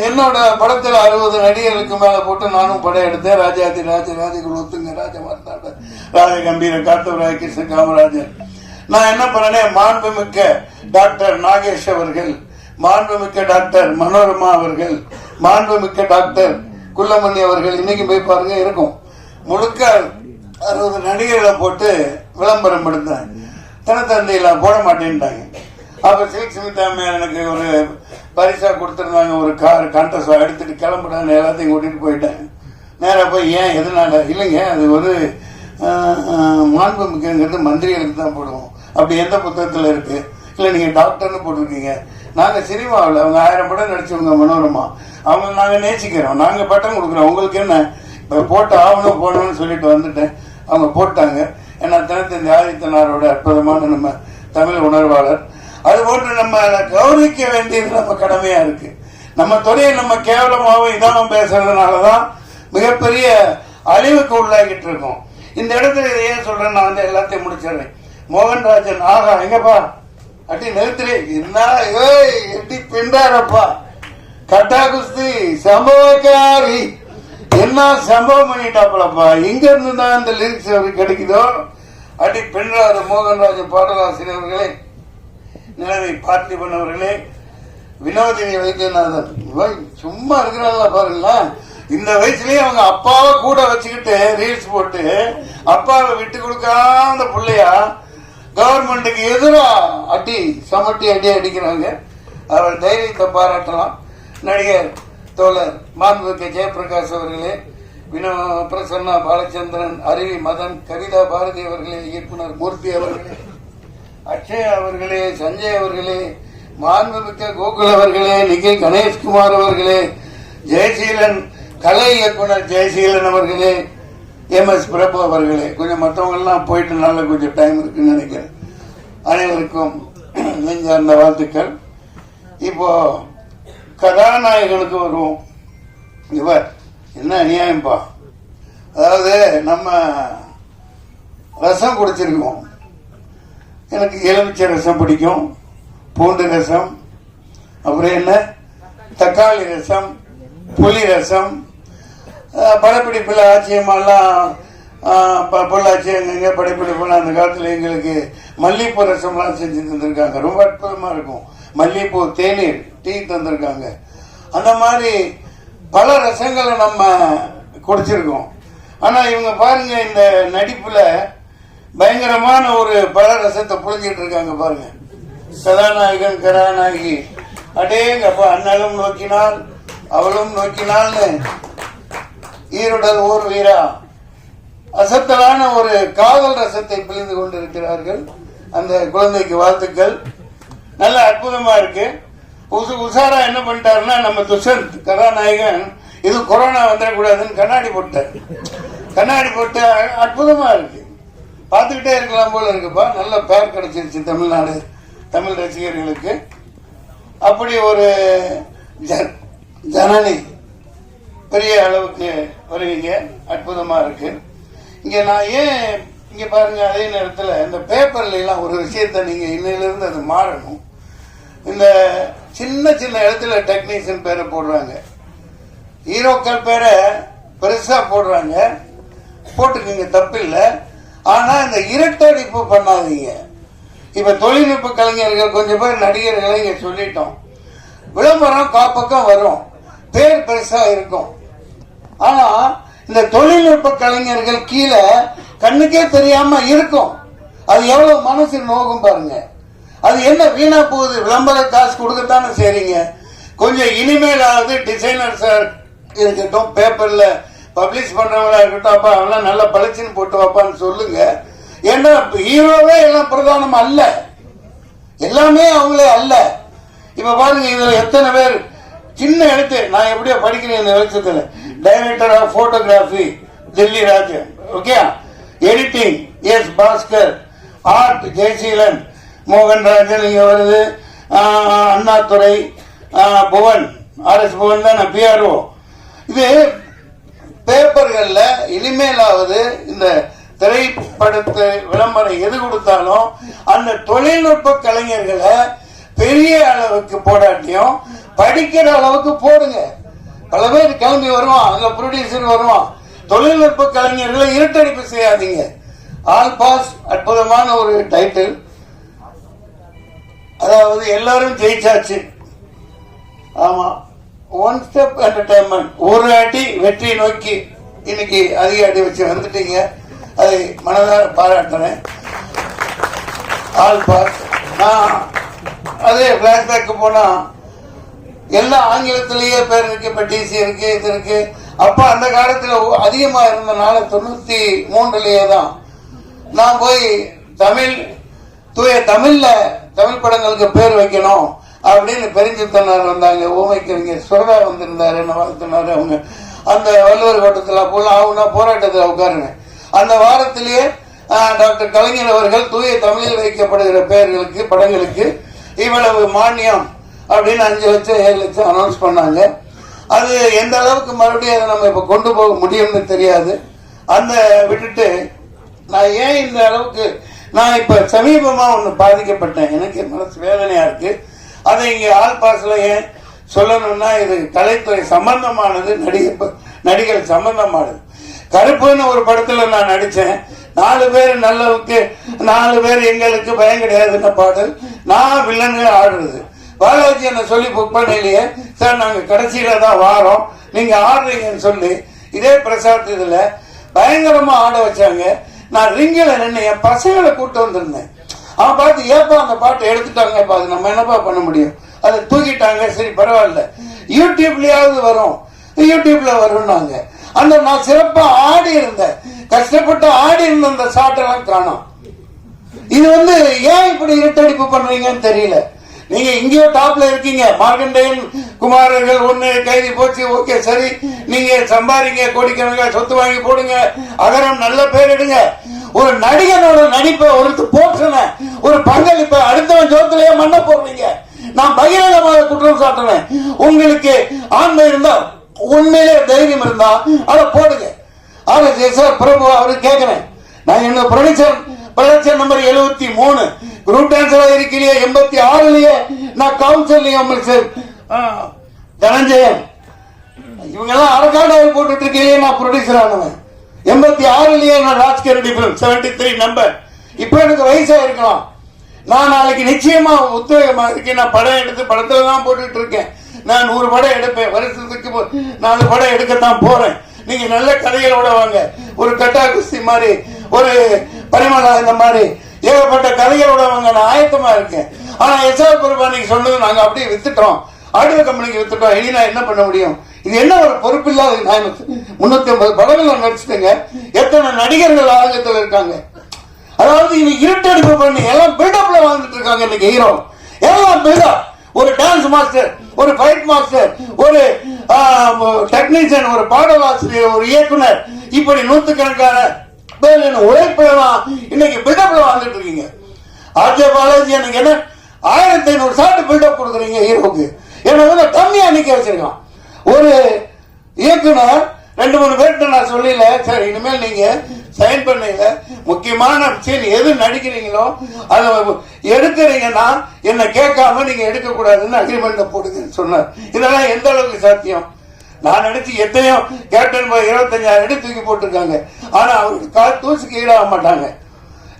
என்னோட படத்துல 60 நடிகர்களுக்கு மேல போட்டு நானும் படம் எடுத்தேன். ராஜாதி ராஜகுலத்துங்க ராஜமார்த்தாண்ட ராஜ கம்பீர காத்தவராய கிருஷ்ண காமராஜர். நான் என்ன பண்ணேன், மாண்புமிக்க டாக்டர் நாகேஷ் அவர்கள், மாண்புமிக்க டாக்டர் மனோரமா அவர்கள், மாண்புமிக்க டாக்டர் குள்ளமணி அவர்கள், இன்னைக்கு போய் பாருங்க இருக்கும். முழுக்க 60 நடிகர்களை போட்டு விளம்பரம் எடுத்தேன். தினத்தந்தையில போட மாட்டேன்ட்டாங்க. அப்ப சில்க் சுமிதா மேல எனக்கு ஒரு பரிசா கொடுத்திருந்தாங்க. ஒரு கார் கண்டஸ்ட் எடுத்துட்டு கிளம்புடான்னு எல்லாத்தையும் கூட்டிட்டு போயிட்டேன். நேராக போய் ஏன் எதனால இல்லைங்க, அது ஒரு மாண்புமிக்கங்கிறது மந்திரிகளுக்கு தான் போடுவோம். அப்படி எந்த புத்தகத்துல இருக்கு? இல்ல நீங்க டாக்டர்னு போட்டிருக்கீங்க. நாங்க சினிமாவில் அவங்க 1000 படம் நடிச்சவங்க மனோரமா, அவங்க நாங்க நேசிக்கிறோம், நாங்க பட்டம் கொடுக்குறோம். உங்களுக்கு என்ன போட்டு ஆகணும் போடணும்னு சொல்லிட்டு வந்துட்டேன். அவங்க போட்டாங்க. ஏன்னா தினத்தந்தி ஆதித்தனாரோட அற்புதமான நம்ம தமிழ் உணர்வாளர். அது போன்று நம்ம கௌரவிக்க வேண்டியது நம்ம கடமையா இருக்கு. நம்ம துறையை நம்ம கேவலமாகவும் இதாகவும் பேசுறதுனாலதான் மிகப்பெரிய அழிவுக்கு உள்ளாகிட்டு இருக்கோம். இந்த இடத்துல இதை ஏன் சொல்றேன், நான் வந்து எல்லாத்தையும் முடிச்சிடுறேன். மோகன்ராஜன் ஆகா எங்கப்பா அட்டி நிறுத்திலே என்ன எட்டி பின்றாரப்பா, கட்டா குஸ்தி சம்பவக்காரி என்ன சம்பவம் பண்ணிட்டாப்பலப்பா. இங்க இருந்து தான் இந்த லிரிக்ஸ் அவருக்கு கிடைக்குதோ அடி பின்றாரு. மோகன்ராஜன் பாடலாசிரியர் அவர்களே, நிலவை பார்த்திபன் அவர்களே, வினோதினி வைத்தியநாதன் சும்மா இருக்கிறாங்களா பாருங்களா. இந்த வயசுலயே அவங்க அப்பாவை கூட வச்சுக்கிட்டு ரீல்ஸ் போட்டு அப்பாவை விட்டு கொடுக்காத பிள்ளையா கவர்மெண்ட்டுக்கு எதிரா அடி சமட்டி அடிக்கிறாங்க. அவர் தைரியத்தை பாராட்டலாம். நடிகர் தோழர் மாண்புமிக்க ஜெயபிரகாஷ் அவர்களே, பிரசன்னா பாலச்சந்திரன், அருவி மதன், கவிதா பாரதி அவர்களே, இயக்குனர் மூர்த்தி அவர்களே, அக்ஷயா அவர்களே, சஞ்சய் அவர்களே, மாண்புமிக்க கோகுல் அவர்களே, நிகில் கணேஷ்குமார் அவர்களே, ஜெயசீலன் கலை இயக்குனர் ஜெயசீலன் அவர்களே, MS பிரபு அவர்களே, கொஞ்சம் மற்றவங்கெல்லாம் போயிட்டு நல்ல கொஞ்சம் டைம் இருக்குன்னு நினைக்கிறேன். அனைவருக்கும் நெஞ்சார்ந்த வாழ்த்துக்கள். இப்போ கதாநாயகனுக்கு வருவோம். இவர் என்ன அநியாயம்பா, அதாவது நம்ம ரசம் குடிச்சிருக்கோம், எனக்கு எலுமிச்சை ரசம் பிடிக்கும், பூண்டு ரசம், அப்புறம் என்ன தக்காளி ரசம், புளி ரசம். படப்பிடிப்பில் ஆச்சரியமாலாம் பொள்ளாச்சி எங்கெங்க படப்பிடிப்புலாம் அந்த காலத்தில் எங்களுக்கு மல்லிகைப்பூ ரசம்லாம் செஞ்சு தந்திருக்காங்க. ரொம்ப அற்புதமாக இருக்கும். மல்லிகைப்பூ தேநீர் டீ தந்திருக்காங்க. அந்த மாதிரி பல ரசங்களை நம்ம குடிச்சிருக்கோம். ஆனால் இவங்க பாருங்க, இந்த நடிப்பில் பயங்கரமான ஒரு பல ரசத்தை புரிஞ்சிட்டு இருக்காங்க பாருங்க. கதாநாயகன் கதாநாயகி அடேங்கப்பா, அண்ணலும் நோக்கினாள் அவளும் நோக்கினாள்னு ஈருடல் ஓர் வீரா அசத்தலான ஒரு காதல் ரசத்தை பிழிந்து கொண்டிருக்கிறார்கள். அந்த குழந்தைக்கு வாழ்த்துக்கள். நல்ல அற்புதமா இருக்கு. உஷாரா என்ன பண்ணிட்டாருன்னா, நம்ம துஷந்த் கதாநாயகன் இது கொரோனா வந்துடக்கூடாதுன்னு கண்ணாடி போட்டார். கண்ணாடி போட்டு அற்புதமா இருக்கு, பார்த்துக்கிட்டே இருக்கலாம் போல இருக்குப்பா. நல்ல பேர் கிடைச்சிருச்சு தமிழ்நாடு தமிழ் ரசிகர்களுக்கு. அப்படி ஒரு ஜனனி பெரிய அளவுக்கு வருவீங்க, அற்புதமா இருக்கு. இங்க நான் ஏன் இங்க பாருங்க, அதே நேரத்தில் இந்த பேப்பர்ல எல்லாம் ஒரு விஷயத்த நீங்க இன்னையிலிருந்து அது மாறணும். இந்த சின்ன சின்ன இடத்துல டெக்னீஷியன் பேரை போடுறாங்க, ஹீரோக்கள் பேரை பெருசா போடுறாங்க. போட்டுக்கீங்க, தப்பில்லை. ஆனா இந்த இரட்டடிப்பு பண்ணாதீங்க. இப்ப தொழில்நுட்ப கலைஞர்கள் கொஞ்சம் பேர் நடிகர்களை இங்க சொல்லிட்டோம். விளம்பரம் காப்பக்கம் வரும், பேர் பெருசா இருக்கும். ஆனா இந்த தொழில்நுட்ப கலைஞர்கள் கீழே கண்ணுக்கே தெரியாம இருக்கும். அது எவ்வளவு மனசு நோகும் பாருங்க. அது என்ன வீணா போகுது? விளம்பர காசு கொடுக்கத்தானே செய்றீங்க. கொஞ்சம் இனிமேலாவது டிசைனர் சார் இருக்கட்டும், பேப்பர்ல பப்ளிஷ் பண்றவங்களா இருக்கட்டும், அப்பா அவெல்லாம் நல்லா பளிச்சுன்னு போட்டு வைப்பான்னு சொல்லுங்க. ஏன்னா ஹீரோவே எல்லாம் பிரதானம் அல்ல, எல்லாமே அவங்களே அல்ல. இப்ப பாருங்க, இதுல எத்தனை பேர் சின்ன எழுத்து. நான் எப்படியோ படிக்கிறேன் இந்த வெளிச்சத்துல. Director of photography Dilli Rajan, okay. Editing S Baskar, art Jayaseelan, Mohanrajan இங்க வருது, அண்ணாதுரை, புவன், RS புவன் தான் PRO. இது பேப்பர்கள்ல இனிமேலாவது இந்த திரைப்படத்தை விளம்பரம் எது கொடுத்தாலும் அந்த தொழில்நுட்ப கலைஞர்களை பெரிய அளவுக்கு போடாட்டியும் படிக்கிற அளவுக்கு போடுங்க. பல பேர் கிளம்பி வருவான், அங்க ப்ரொடியூசர் வருவான். தொழில்நுட்ப கலைஞர்களை இருட்டடிப்பு செய்யாதீங்க. ஆல் பாஸ் அற்புதமான ஒரு டைட்டில். அதாவது எல்லாரும் ஜெயிச்சாச்சு. ஆமா, ஒன் ஸ்டெப் என்டர்டைன்மெண்ட், ஒரு அடி வெற்றி நோக்கி இன்னைக்கு அதிக அடி வச்சு வந்துட்டீங்க. அதை மனதார பாராட்டுறேன். All pass. நான் அதே பிளாஷ்பேக்கு போனா எல்லாம் ஆங்கிலத்திலேயே பேர் இருக்கு. இப்ப DC இருக்கு, இது இருக்கு. அப்ப அந்த காலத்துல அதிகமா இருந்தனால 93லயே தான் நான் போய் தூய தமிழ்ல தமிழ் படங்களுக்கு பேர் வைக்கணும் அப்படின்னு பெருஞ்சித்தனார் வந்தாங்க. ஊமைக்கறிஞர் சுரதா வந்திருந்தாரு, என்ன வாழ்த்தினாரு. அவங்க அந்த வள்ளுவர் கோட்டத்தில் போல அவங்க போராட்டத்தில் உட்காருங்க. அந்த வாரத்திலேயே டாக்டர் கலைஞர் அவர்கள் தூய தமிழில் வைக்கப்படுகிற பெயர்களுக்கு படங்களுக்கு இவ்வளவு மானியம் அப்படின்னு 5 லட்சம் 7 லட்சம் அனௌன்ஸ் பண்ணாங்க. அது எந்த அளவுக்கு மறுபடியும் அதை நம்ம இப்ப கொண்டு போக முடியும்னு தெரியாது. அந்த விட்டுட்டு நான் ஏன் இந்த அளவுக்கு நான் இப்ப சமீபமா ஒண்ணு பாதிக்கப்பட்டேன். எனக்கு மனசு வேதனையா இருக்கு. அதை இங்க ஆல் பாஸ்ல ஏன் சொல்லணும்னா, இது கலைத்துறை சம்பந்தமானது, நடிகர் சம்பந்தமானது. கருப்புன்னு ஒரு படத்துல நான் நடிச்சேன். 4 பேர் நல்லவுக்கு 4 பேர் எங்களுக்கு பயம் கிடையாதுன்னு பாடல். நான் வில்லங்க ஆடுறது. பாலாஜி என்ன சொல்லி புக் பண்ணலையே சார், நாங்க கடைசியில தான் வாரோம், நீங்க ஆடுறீங்கன்னு சொல்லி இதே பிரசாத் இதுல பயங்கரமா ஆட வச்சாங்க. நான் ரிங்கில நின்று என் பசங்களை கூட்டு வந்திருந்தேன். அவன் பார்த்து ஏப்பா அந்த பாட்டை எடுத்துட்டாங்க, அது நம்ம என்னப்பா பண்ண முடியும், அதை தூக்கிட்டாங்க. சரி பரவாயில்ல, யூடியூப்லயாவது வரும், யூடியூப்ல வரும்னாங்க. அந்த நான் சிறப்பா ஆடி இருந்தேன், கஷ்டப்பட்டு ஆடி இருந்த அந்த சாட்டெல்லாம் காணும். இது ஏன் இப்படி இருட்டடிப்பு பண்றீங்கன்னு தெரியல. நீங்க இங்கேயோ டாப்ல இருக்கீங்க. மார்க்கண்டேயன் குமாரர்கள் ஒண்ணு கைதி போச்சு, ஓகே சரி, நீங்க சம்பாதிங்க, கோடிக்கணக்கில் சொத்து வாங்கி போடுங்க, அகரம் நல்ல பேர் எடுங்க. ஒரு நடிகனோட நடிப்பை ஒருத்து போற்றுன ஒரு பங்களிப்பை அடுத்தவன் ஜோத்திலேயே மண்ண போடுறீங்க. நான் பகிரங்கமாக குற்றம் சாட்டுறேன். உங்களுக்கு ஆண்மை இருந்தா, உண்மையிலே தைரியம் இருந்தா அதை போடுங்க. RS பிரபு அவரு கேட்கிறேன். நான் என்ன ப்ரொடக்ஷன் நம்பர் 73 குரூப் டான்ஸரா இருக்கலையே, 86லயே நான் கவுன்சிலிங் தனஞ்சயன் இவங்க எல்லாம் அரகாண்டாவில் போட்டுட்டு இருக்கலையே நான் ப்ரொடியூசர் ஆனவன். 86லயே நான் ராஜ்கரடி பிலிம் 73 நம்பர். இப்ப எனக்கு வயசா இருக்கலாம். நான் நாளைக்கு நிச்சயமா உத்வேகமா இருக்கேன். நான் படம் எடுத்து படத்துல தான் போட்டுட்டு இருக்கேன். நான் 100 படம் எடுப்பேன். வருஷத்துக்கு 4 படம் எடுக்கத்தான் போறேன். நீங்க நல்ல கதைகளோட வாங்க. ஒரு கட்டா குஸ்தி மாதிரி, ஒரு பரிமளா இந்த மாதிரி ஏகப்பட்ட கதைகளோட வாங்க. நான் ஆயத்தமா இருக்கேன். ஆனா எஸ்ஆர் பிரபா நீங்க சொன்னது நாங்க அப்படியே வித்துட்டோம், ஆடியோ கம்பெனிக்கு வித்துட்டோம். இனி நான் என்ன பண்ண முடியும்? இது என்ன ஒரு பொறுப்பு இல்லாத. 350 படங்கள் நடிச்சுட்டேங்க. எத்தனை நடிகர்கள் ஆரோக்கியத்தில் இருக்காங்க. அதாவது இவங்க இருட்டடிப்பு பண்ணி எல்லாம் பில்டப்ல வாழ்ந்துட்டு இருக்காங்க. இன்னைக்கு ஹீரோ எல்லாம் பில்டப். ஒரு டான்ஸ் மாஸ்டர், ஒரு ஃபைட் மாஸ்டர், ஒரு டெக்னீஷியன், ஒரு பாடலாசிரியர், ஒரு இயக்குனர், இப்படி நூற்றுக்கணக்கான பேர் உழைப்பெல்லாம் இன்னைக்கு பில்டப்ல வாழ்ந்துட்டு இருக்கீங்க. ஆர்ஜே பாலாஜி எனக்கு என்ன 1500 ஷாட் பில்டப் கொடுக்குறீங்க ஹீரோக்கு. என்ன கம்மியா நிக்க வச்சிருக்கான். ஒரு இயக்குனர் 2-3 பேர்கிட்ட நான் சொல்லல, சரி இனிமேல் நீங்க சைன் பண்ணீங்க, முக்கியமான சீன் எது நடிக்கிறீங்களோ அதை எடுக்கிறீங்கன்னா என்ன கேட்காம நீங்க எடுக்க கூடாதுன்னு அக்ரிமெண்ட் போடுங்கன்னு சொன்னார். இதெல்லாம் எந்த அளவுக்கு சாத்தியம்? நான் நடிச்சு எத்தனையோ கேப்டன் 25,000 அடி தூக்கி போட்டிருக்காங்க. ஆனா அவருக்கு கால் தூசுக்கு ஈடாக மாட்டாங்க.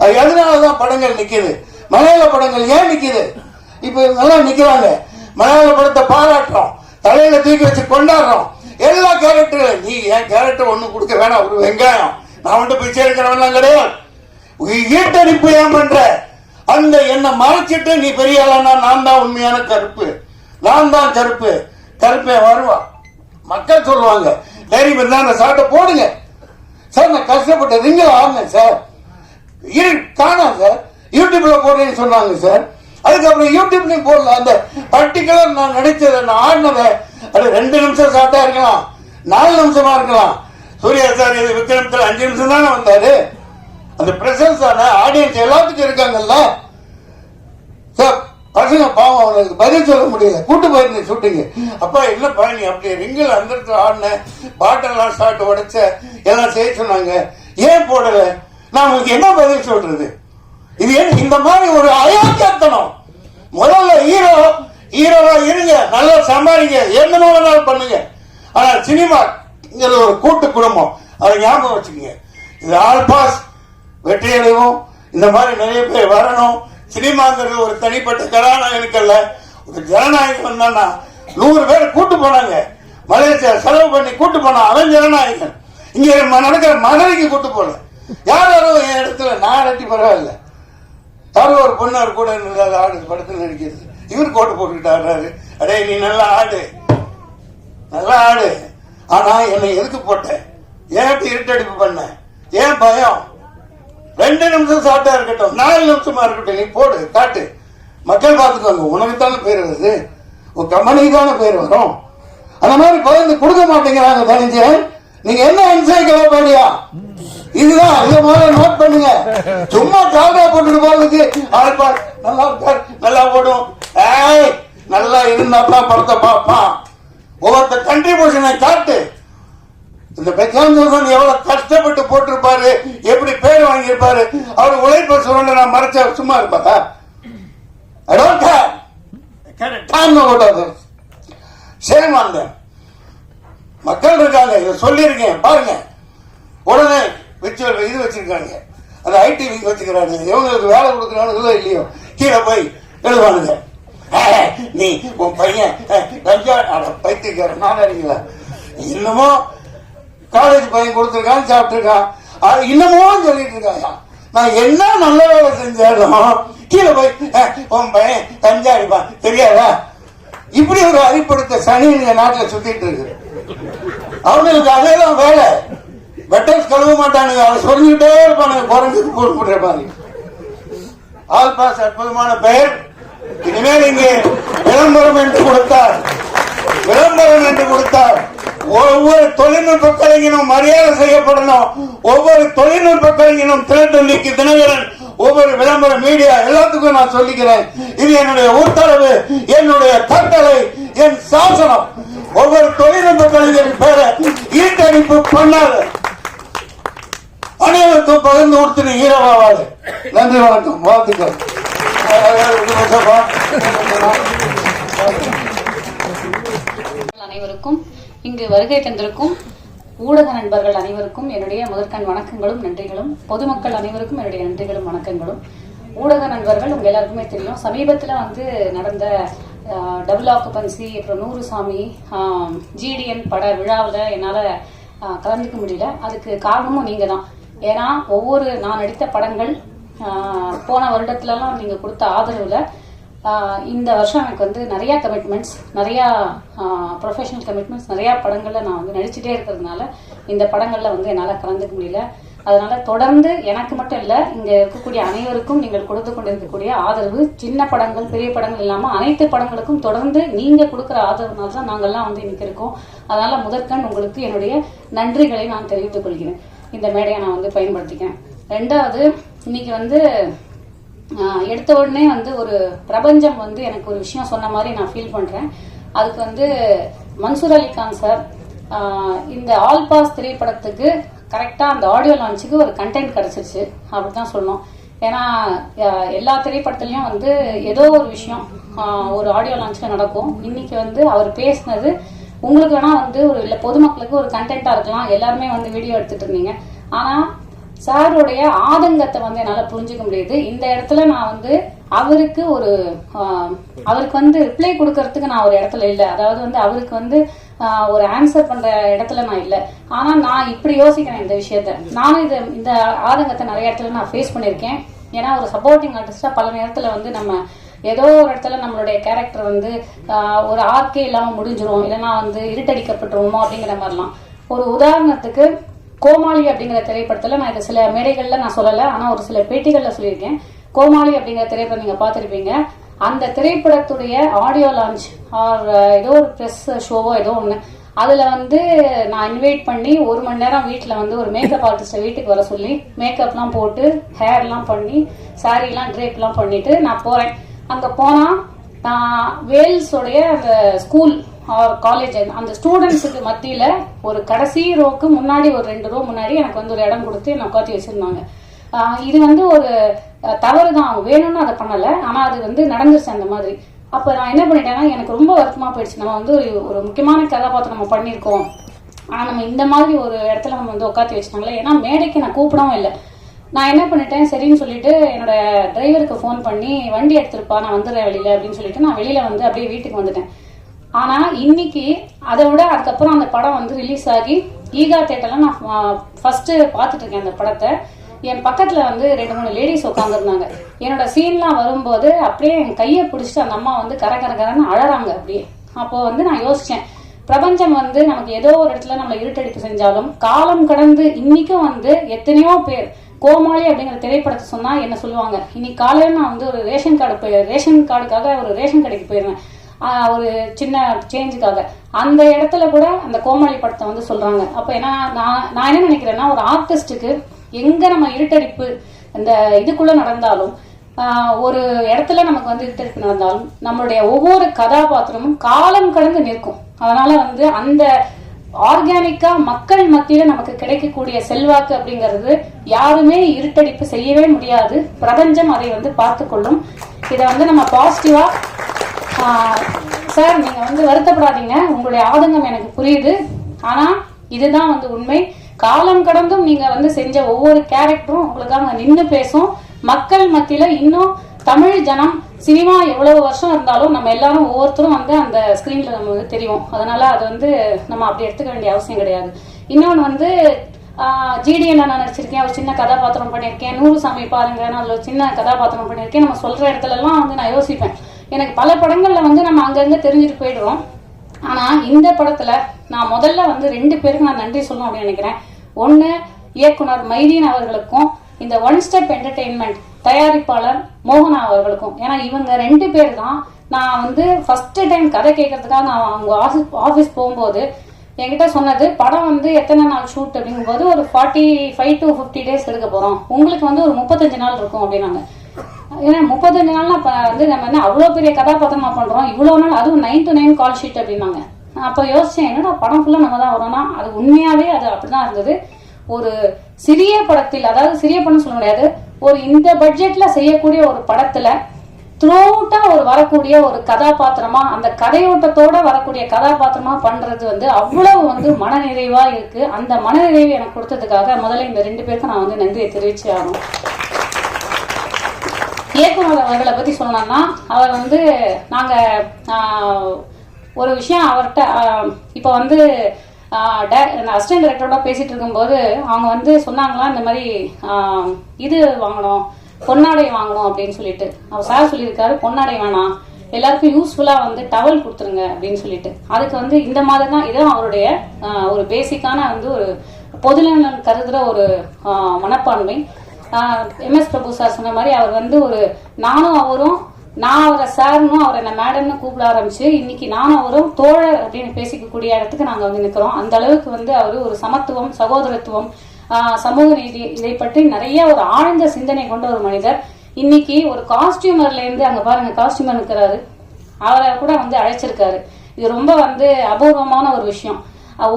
அதனாலதான் படங்கள் நிக்குது. மலையாள படங்கள் ஏன் நிக்குது? இப்ப நல்லா நிக்கிறாங்க. மலையாள படத்தை பாராட்டுறோம், தலையில தூக்கி வச்சு கொண்டாடுறோம். எல்லா கேரக்டரும் நீ என் கேரக்டர் ஒண்ணு கொடுக்க வேணாம், ஒரு வெங்காயம், நான் வந்து பிச்சை எடுக்கிறவெல்லாம் கிடையாது. ஈட்டடிப்பு ஏன் பண்ற? அந்த என்ன மறைச்சிட்டு நீ பெரிய ஆளானா நான் தான் உண்மையான கருப்பு, நான் தான் கருப்பு, கருப்பே வருவா. மக்கள் சொல்லுவாங்க தைரியம் இருந்தா அந்த சாட்டை போடுங்க சார். நான் கஷ்டப்பட்ட ரிங்க ஆடினேன் சார், காணாம் சார், யூடியூப்ல போடுறேன்னு சொன்னாங்க சார். அதுக்கப்புறம் யூடியூப்லயும் போடல. அந்த பர்டிகுலர் நான் நடிச்சதை, நான் ஆடினதை, அது 2 நிமிஷம் சாட்டா இருக்கலாம், 4 நிமிஷமா இருக்கலாம். சூர்யா சார் இது விக்ரமத்தில் 5 நிமிஷம் தானே வந்தாரு. அந்த பிரசன்ஸ் தானே ஆடியன்ஸ் எல்லாத்துக்கும் இருக்காங்கல்ல சார். பசங்க பாவம், அவனுக்கு பதில் சொல்ல முடியல. கூட்டு போயிருந்தேன் ஷூட்டிங்க. அப்பா என்ன பயணி அப்படி ரிங்கில் அந்த இடத்துல ஆடின, பாட்டெல்லாம் ஷாட் உடைச்ச, எல்லாம் செய்ய சொன்னாங்க, ஏன் போடல? நான் உங்களுக்கு என்ன பதில் சொல்றது? இது இந்த மாதிரி ஒரு அயோக்கியத்தனம். முதல்ல ஹீரோவா இருங்க, நல்லா சம்பாதிங்க, என்னமோ வேணாலும் பண்ணுங்க. ஆனா சினிமா ஒரு கூட்டு குடும்பம், அதை ஞாபகம் வச்சுக்கோங்க. இது ஆல் பாஸ் வெற்றி அடைவோம். இந்த மாதிரி நிறைய பேர் வரணும். சினிமாங்கிறது ஒரு தனிப்பட்ட கதாநாயகனுக்கு அல்ல, ஒரு ஜனநாயகம் வந்தான்னா 100 பேர் கூட்டு போனாங்க. மலேசியா செலவு பண்ணி கூட்டு போனா அவன் ஜனநாயகன். இங்க நடக்கிற மதுரைக்கு கூட்டு போல. யாரும் என் இடத்துல நான் அடட்டி பரவாயில்ல. யாரோ ஒரு பொண்ணார் கூட ஆடு படத்தில் நடிக்கிறது, இவர் கோட்டு போட்டுக்கிட்டு ஆடுறாரு. அடே நீ நல்லா ஆடு, நல்லா ஆடு. ஆனா என்னை எதுக்கு போட்ட? ஏன் இருட்டடிப்பு பண்ண? ஏன் பயம்? 2 நிமிஷம் சாட்டா இருக்கட்டும், 4 நிமிஷமா இருக்கட்டும், நீ போடு, காட்டு, மக்கள் பார்த்துக்கோங்க. உனக்கு தானே பேர் வருது, உன் கம்பெனிக்கு தானே பேர் வரும். அந்த மாதிரி பகிர்ந்து கொடுக்க மாட்டேங்கிறாங்க. தெரிஞ்சு நீங்க என்ன என்சைக்ளோபீடியா இதுதான். இதை முதல்ல நோட் பண்ணுங்க. சும்மா கால்டா போட்டுட்டு போறதுக்கு ஆள்பார் நல்லா இருக்கார், நல்லா ஓடும், நல்லா இருந்தா தான் படத்தை பார்ப்பான். ஒவ்வொருத்த கண்ட்ரிபியூஷனை காட்டு. இந்த பெக்கான் ஜோசன் எவ்வளவு கஷ்டப்பட்டு போட்டிருப்பாரு, எப்படி பேர் வாங்கியிருப்பாரு. அவர் உழைப்ப சுரண்ட நான் மறைச்ச சும்மா இருப்பாரா? மக்கள் இருக்காங்க, இதை சொல்லியிருக்கேன் பாருங்க. உடனே விர்ச்சுவல் இது வச்சிருக்காங்க, அந்த ஐடி வச்சுக்கிறாங்க. இவங்களுக்கு வேலை கொடுக்குறானுங்களோ இல்லையோ கீழே போய் எழுதுவானுங்க, நீ உன் பையன் பைத்தியக்கார நாடா. இன்னமும் காலேஜ் பையன் கொடுத்துருக்கான், சாப்பிட்டுருக்கான், இன்னமும் சொல்லிட்டு இருக்காங்க. நான் என்ன நல்ல வேலை செஞ்சாலும் கீழே போய் உன் பையன் கஞ்சா அடிப்பான் தெரியாதா? இப்படி ஒரு அறிப்படுத்த சனி இந்த நாட்டில் சுத்திட்டு இருக்கு. அவங்களுக்கு அதேதான் வேலை. பெட்டர்ஸ் கழுவ மாட்டானுங்க, அதை சொல்லிக்கிட்டே இருப்பானுங்க. குறைஞ்சுக்கு போட்டுருப்பாங்க. ஆல் பாஸ் அற்புதமான பெயர். இனிமேல் இங்கே விளம்பரம் என்று கொடுத்தார், விளம்பரம் என்று கொடுத்தார். ஒவ்வொரு தொழில்நுட்ப கலைஞனும் மரியாதை செய்யப்படணும். ஒவ்வொரு தொழில்நுட்ப கலைஞனும் தினத்தந்திக்கு தினகரன், ஒவ்வொரு விளம்பர மீடியா எல்லாத்துக்கும் நான் சொல்லிக்கிறேன். இது என்னுடைய உத்தரவு, என்னுடைய கட்டளை, என் சாசனம். ஒவ்வொரு தொழில்நுட்ப கலைஞரின் பேரை ஈட்டடிப்பு பண்ணாத, அனைவருக்கும் பகிர்ந்து கொடுத்து ஹீரோவாவாது. நன்றி, வணக்கம், வாழ்த்துக்கள். அனைவருக்கும் இங்கு வருகை தந்திருக்கும் ஊடக நண்பர்கள் அனைவருக்கும் என்னுடைய முதற்கண் வணக்கங்களும் நன்றிகளும். பொதுமக்கள் அனைவருக்கும் என்னுடைய நன்றிகளும் வணக்கங்களும். ஊடக நண்பர்கள் உங்க எல்லாருக்குமே தெரியும், சமீபத்தில் வந்து நடந்த டபுள் ஆக்குபன்சி, அப்புறம் நூறுசாமி, ஜிடிஎன் பட விழாவில் என்னால் கலந்துக்க முடியல. அதுக்கு காரணமும் நீங்க தான். ஏன்னா நான் நடித்த படங்கள் போன வருடத்துலலாம் நீங்க கொடுத்த ஆதரவுல இந்த வருஷம் எனக்கு வந்து நிறைய கமிட்மெண்ட்ஸ், நிறைய ப்ரொஃபஷனல் கமிட்மெண்ட்ஸ், நிறைய படங்கள்ல நான் வந்து நடிச்சுட்டே இருக்கிறதுனால இந்த படங்கள்ல வந்து என்னால் கலந்துக்க முடியல. அதனால தொடர்ந்து எனக்கு மட்டும் இல்ல, இங்க இருக்கக்கூடிய அனைவருக்கும் நீங்கள் கொடுத்து கொண்டிருக்கக்கூடிய ஆதரவு, சின்ன படங்கள் பெரிய படங்கள் இல்லாம அனைத்து படங்களுக்கும் தொடர்ந்து நீங்க கொடுக்குற ஆதரவுனால தான் நாங்கள்லாம் வந்து இன்னைக்கு இருக்கோம். அதனால முதற்கண் உங்களுக்கு என்னுடைய நன்றிகளை நான் தெரிவித்துக் கொள்கிறேன். இந்த மேடையை நான் வந்து பயன்படுத்திக்கிறேன். ரெண்டாவது, இன்னைக்கு வந்து எடுத்த உடனே வந்து ஒரு பிரபஞ்சம் வந்து எனக்கு ஒரு விஷயம் சொன்ன மாதிரி நான் ஃபீல் பண்றேன். அதுக்கு வந்து மன்சூர் அலிகான் சார் இந்த ஆல் பாஸ் திரைப்படத்துக்கு கரெக்டா அந்த ஆடியோ லான்ச்சுக்கு ஒரு கண்டென்ட் கிடைச்சிருச்சு அப்படிதான் சொல்லணும். ஏன்னா எல்லா திரைப்படத்துலயும் வந்து ஏதோ ஒரு விஷயம் ஒரு ஆடியோ லான்ச்ல நடக்கும். இன்னைக்கு வந்து அவர் பேசினது உங்களுக்கு வேணா வந்து ஒரு இல்ல பொதுமக்களுக்கு ஒரு கண்டென்ட்டா இருக்கலாம், எல்லாருமே வந்து வீடியோ எடுத்துட்டு இருந்தீங்க. ஆனா சாருடைய ஆதங்கத்தை வந்து என்னால புரிஞ்சுக்க முடியுது. இந்த இடத்துல நான் வந்து அவருக்கு வந்து ரிப்ளை கொடுக்கறதுக்கு நான் ஒரு இடத்துல இல்லை. அதாவது வந்து அவருக்கு வந்து ஒரு ஆன்சர் பண்ற இடத்துல நான் இல்லை. ஆனா நான் இப்படி யோசிக்கிறேன் இந்த விஷயத்த. நானும் இந்த ஆதங்கத்தை நிறைய இடத்துல நான் ஃபேஸ் பண்ணிருக்கேன். ஏன்னா ஒரு சப்போர்ட்டிங் ஆர்டிஸ்டா பல நேரத்துல வந்து நம்ம ஏதோ ஒரு இடத்துல நம்மளுடைய கேரக்டர் வந்து ஒரு ஆர்க்கே இல்லாம முடிஞ்சிரும், இல்லைன்னா வந்து இருட்டடிக்கப்பட்டுருவோமோ அப்படிங்கிற மாதிரிலாம். ஒரு உதாரணத்துக்கு கோமாளி அப்படிங்கிற திரைப்படத்துல நான் இதை சில மேடைகள்ல நான் சொல்லல, ஆனா ஒரு சில பேட்டிகள்ல சொல்லியிருக்கேன். கோமாளி அப்படிங்கிற திரைப்படம் நீங்க பாத்திருப்பீங்க. அந்த திரைப்படத்துடைய ஆடியோ லான்ச் ஏதோ ஒரு பிரஸ் ஷோவோ ஏதோ ஒண்ணு, அதுல வந்து நான் இன்வைட் பண்ணி 1 மணி நேரம் வீட்டுல வந்து ஒரு மேக்கப் ஆர்டிஸ்ட வீட்டுக்கு வர சொல்லி மேக்கப் எல்லாம் போட்டு ஹேர் எல்லாம் பண்ணி சாரி எல்லாம் ட்ரேப் எல்லாம் பண்ணிட்டு நான் போறேன். அங்க போனா நான் வேல்ஸோடைய அந்த ஸ்கூல் காலேஜ் அந்த ஸ்டூடெண்ட்ஸுக்கு மத்தியில ஒரு கடைசி ரோக்கு முன்னாடி ஒரு 2 ரோ முன்னாடி எனக்கு வந்து ஒரு இடம் கொடுத்து என்ன உட்காந்து வச்சிருந்தாங்க. இது வந்து ஒரு தவறு தான், அவங்க வேணும்னு அதை பண்ணல, ஆனா அது வந்து நடந்துருச்சு அந்த மாதிரி. அப்ப நான் என்ன பண்ணிட்டேன்னா எனக்கு ரொம்ப வருத்தமா போயிடுச்சு. நம்ம வந்து ஒரு முக்கியமான கதாபாத்திரம் நம்ம பண்ணியிருக்கோம், ஆனா நம்ம இந்த மாதிரி ஒரு இடத்துல நம்ம வந்து உட்காந்து வச்சுட்டாங்களே. ஏன்னா மேடைக்கு நான் கூப்பிடவும் இல்லை. நான் என்ன பண்ணிட்டேன், சரின்னு சொல்லிட்டு என்னோட டிரைவருக்கு ஃபோன் பண்ணி வண்டி எடுத்துருப்பா நான் வந்துடுறேன் வெளியில அப்படின்னு சொல்லிட்டு நான் வெளியில வந்து அப்படியே வீட்டுக்கு வந்துட்டேன். ஆனா இன்னைக்கு அதை விட அதுக்கப்புறம் அந்த படம் வந்து ரிலீஸ் ஆகி ஈகா தியேட்டர்ல நான் ஃபர்ஸ்ட் பாத்துட்டு இருக்கேன் அந்த படத்தை. என் பக்கத்துல வந்து 2-3 லேடிஸ் உட்காந்துருந்தாங்க. என்னோட சீன்லாம் வரும்போது அப்படியே என் கையை பிடிச்சிட்டு அந்த அம்மா வந்து கரன்னு அழறாங்க அப்படியே. அப்போ வந்து நான் யோசிச்சேன், பிரபஞ்சம் வந்து நமக்கு ஏதோ ஒரு இடத்துல நம்ம இருட்டடிப்பு செஞ்சாலும் காலம் கடந்து இன்னைக்கும் வந்து எத்தனையோ பேர் கோமாளி அப்படிங்கிற திரைப்படத்தை சொன்னா என்ன சொல்லுவாங்க. இன்னைக்கு காலையில நான் வந்து ஒரு ரேஷன் கார்டுக்காக ஒரு ரேஷன் கடைக்கு போயிருந்தேன், ஒரு சின்ன சேஞ்சுக்காக. அந்த இடத்துல கூட அந்த கோமாளி படத்தை வந்து சொல்றாங்க. அப்ப ஏன்னா நான் என்ன நினைக்கிறேன்னா, ஒரு ஆர்டிஸ்டுக்கு எங்க நம்ம இருட்டடிப்பு இந்த இதுக்குள்ள நடந்தாலும், ஒரு இடத்துல நமக்கு வந்து இருட்டடிப்பு நடந்தாலும் நம்மளுடைய ஒவ்வொரு கதாபாத்திரமும் காலம் கடந்து நிற்கும். அதனால வந்து அந்த ஆர்கானிக்கா மக்கள் மத்தியில நமக்கு கிடைக்கக்கூடிய செல்வாக்கு அப்படிங்கிறது யாருமே இருட்டடிப்பு செய்யவே முடியாது. பிரபஞ்சம் அதை வந்து பார்த்துக்கொள்ளும். இதை வந்து நம்ம பாசிட்டிவா சார் நீங்க வந்து வருத்தப்படாதீங்க, உங்களுடைய ஆதங்கம் எனக்கு புரியுது. ஆனா இதுதான் வந்து உண்மை. காலம் கடந்தும் நீங்க வந்து செஞ்ச ஒவ்வொரு கேரக்டரும் உங்களுக்காக நின்று பேசும். மக்கள் மத்தியில இன்னும் தமிழ் ஜனம் சினிமா எவ்வளவு வருஷம் இருந்தாலும் நம்ம எல்லாரும் ஒவ்வொருத்தரும் வந்து அந்த ஸ்கிரீன்ல நம்ம வந்து தெரியும். அதனால அது வந்து நம்ம அப்படி எடுத்துக்க வேண்டிய அவசியம் கிடையாது. இன்னொன்னு வந்து ஜிடிஎன்ல நான் நடிச்சிருக்கேன், ஒரு சின்ன கதாபாத்திரம் பண்ணியிருக்கேன். நூறுசாமி பாருங்க, நான் அதுல ஒரு சின்ன கதாபாத்திரம் பண்ணியிருக்கேன். நம்ம சொல்ற இடத்துல எல்லாம் வந்து நான் யோசிப்பேன், எனக்கு பல படங்கள்ல வந்து நம்ம அங்கங்க தெரிஞ்சுட்டு போயிடுறோம். ஆனா இந்த படத்துல நான் முதல்ல வந்து 2 பேருக்கு நான் நன்றி சொல்லணும் அப்படின்னு நினைக்கிறேன். ஒன்னு இயக்குனர் மைதீன் அவர்களுக்கும், இந்த ஒன் ஸ்டெப் என்டர்டெயின்மெண்ட் தயாரிப்பாளர் மோகனா அவர்களுக்கும். ஏன்னா இவங்க 2 பேர் தான் நான் வந்து ஃபர்ஸ்ட் டைம் கதை கேட்கறதுக்காக நான் அவங்க ஆஃபீஸ் போகும்போது என்கிட்ட சொன்னது, படம் வந்து எத்தனை நாள் ஷூட் அப்படிங்கும்போது ஒரு 45 to 50 days எடுக்க போறோம், உங்களுக்கு வந்து ஒரு 35 நாள் இருக்கும் அப்படின்னாங்க. ஏன்னா 35 நாள்னா வந்து நம்ம என்ன அவ்வளவு பெரிய கதாபாத்திரமா பண்றோம், இவ்வளவு நாள், அதுவும் 9 to 9 கால் ஷீட் அப்படின்னாங்க. அப்ப யோசிச்சேன், என்னடா படம் ஃபுல்லா நம்ம தான் வரோம்னா அது உண்மையாவே அது அப்படிதான் இருந்தது. ஒரு சிறிய படத்தில், அதாவது சிறிய படம் சொல்ல முடியாது, ஒரு இந்த பட்ஜெட்ல செய்யக்கூடிய ஒரு படத்துல த்ரூட்டா ஒரு வரக்கூடிய ஒரு கதாபாத்திரமா, அந்த கதையோட்டத்தோட வரக்கூடிய கதாபாத்திரமா பண்றது வந்து அவ்வளவு வந்து மனநிறைவா இருக்கு. அந்த மனநிறைவு எனக்கு கொடுத்ததுக்காக முதல்ல இந்த 2 பேருக்கும் நான் வந்து நன்றியை தெரிவிச்சு ஆகணும். இயக்குனர் அவர்களை பத்தி சொல்லணும்னா, அவர் வந்து நாங்க ஒரு விஷயம் அவர்கிட்ட இப்போ வந்து அசிஸ்டன்ட் டைரக்டரோட பேசிட்டு இருக்கும்போது அவங்க வந்து சொன்னாங்களா, இந்த மாதிரி இது வாங்கணும், பொன்னாடை வாங்கணும் அப்படின்னு சொல்லிட்டு. அவர் சார் சொல்லியிருக்காரு, பொன்னாடை வேணாம், எல்லாருக்கும் யூஸ்ஃபுல்லா வந்து டவல் கொடுத்துருங்க அப்படின்னு சொல்லிட்டு. அதுக்கு வந்து இந்த மாதிரி தான், இதுதான் அவருடைய ஒரு பேசிக்கான வந்து ஒரு பொதுநலன் கருதுற ஒரு மனப்பான்மை. MS பிரபு சார் சொன்ன மாதிரி அவர் வந்து ஒரு நானும் அவரும், நான் அவரை சார்னும் அவர் என்ன மேடம்னு கூப்பிட ஆரம்பிச்சு இன்னைக்கு நானும் அவரும் தோழர் அப்படின்னு பேசிக்கக்கூடிய இடத்துக்கு நாங்க வந்து நிக்கிறோம். அந்த அளவுக்கு வந்து அவரு ஒரு சமத்துவம், சகோதரத்துவம், சமூக நீதி, இதை பற்றி நிறைய ஒரு ஆழ்ந்த சிந்தனை கொண்ட ஒரு மனிதர். இன்னைக்கு ஒரு காஸ்டியூமர்ல இருந்து, அங்க பாருங்க காஸ்டியூமர் இருக்கிறாரு, அவரை கூட வந்து அழைச்சிருக்காரு. இது ரொம்ப வந்து அபூர்வமான ஒரு விஷயம்.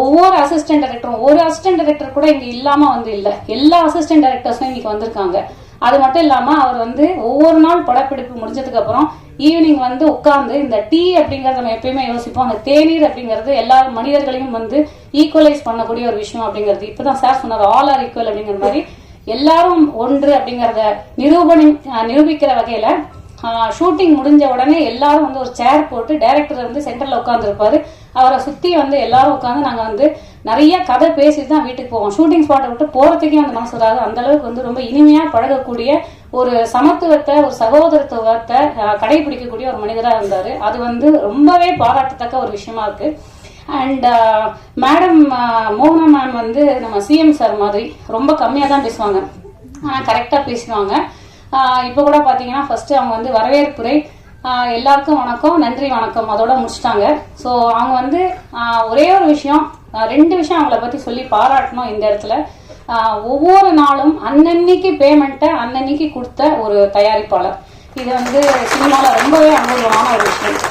ஒவ்வொரு அசிஸ்டன்ட் டைரக்டரும், ஒரு அசிஸ்டன்ட் டைரக்டர் கூட இங்க இல்லாம வந்து இல்ல, எல்லா அசிஸ்டன்ட் டைரக்டர்ஸும் இன்னைக்கு வந்திருக்காங்க. அது மட்டும் இல்லாம அவர் வந்து ஒவ்வொரு நாள் படப்பிடிப்பு முடிஞ்சதுக்கு அப்புறம் ஈவினிங் வந்து உட்கார்ந்து இந்த டீ அப்படிங்கறத நம்ம எப்பயுமே யோசிப்போம், அந்த தேநீர் அப்படிங்கிறது எல்லா மனிதர்களையும் வந்து ஈக்குவலைஸ் பண்ணக்கூடிய ஒரு விஷயம் அப்படிங்கிறது. இப்பதான் சார் சொன்னார், ஆல் ஆர் ஈக்குவல் அப்படிங்கிற மாதிரி எல்லாரும் ஒன்று அப்படிங்கறத நிரூபிக்கிற வகையில ஷூட்டிங் முடிஞ்ச உடனே எல்லாரும் வந்து ஒரு சேர் போட்டு டைரக்டர் வந்து சென்டர்ல உட்கார்ந்து இருப்பாரு, அவரை சுத்தி வந்து எல்லாரும் உட்காந்து நாங்க வந்து நிறைய கதை பேசிட்டு தான் வீட்டுக்கு போவோம். ஷூட்டிங் ஸ்பாட்டை விட்டு போறதுக்கே அந்த மனசு வராது. அந்த அளவுக்கு வந்து ரொம்ப இனிமையா பழகக்கூடிய ஒரு சமத்துவத்தை, ஒரு சகோதரத்துவத்தை கடைபிடிக்கக்கூடிய ஒரு மனிதரா இருந்தாரு. அது வந்து ரொம்பவே பாராட்டத்தக்க ஒரு விஷயமா இருக்கு. அண்ட் மேடம் மோகனா மேம் வந்து நம்ம சிஎம் சார் மாதிரி ரொம்ப கம்மியா தான் பேசுவாங்க, ஆனா கரெக்டா பேசுவாங்க. இப்ப கூட பாத்தீங்கன்னா ஃபர்ஸ்ட் அவங்க வந்து வரவேற்புரை, எல்லாருக்கும் வணக்கம், நன்றி வணக்கம், அதோட முடிச்சிட்டாங்க. ஸோ அவங்க வந்து ஒரே ஒரு விஷயம், 2 விஷயம் அவங்கள பத்தி சொல்லி பாராட்டணும் இந்த இடத்துல. ஒவ்வொரு நாளும் அன்னன்னைக்கு பேமெண்ட்டை அன்னன்னைக்கு கொடுத்த ஒரு தயாரிப்பாளர். இது வந்து சினிமால ரொம்பவே அனுபவமான ஒரு விஷயம்.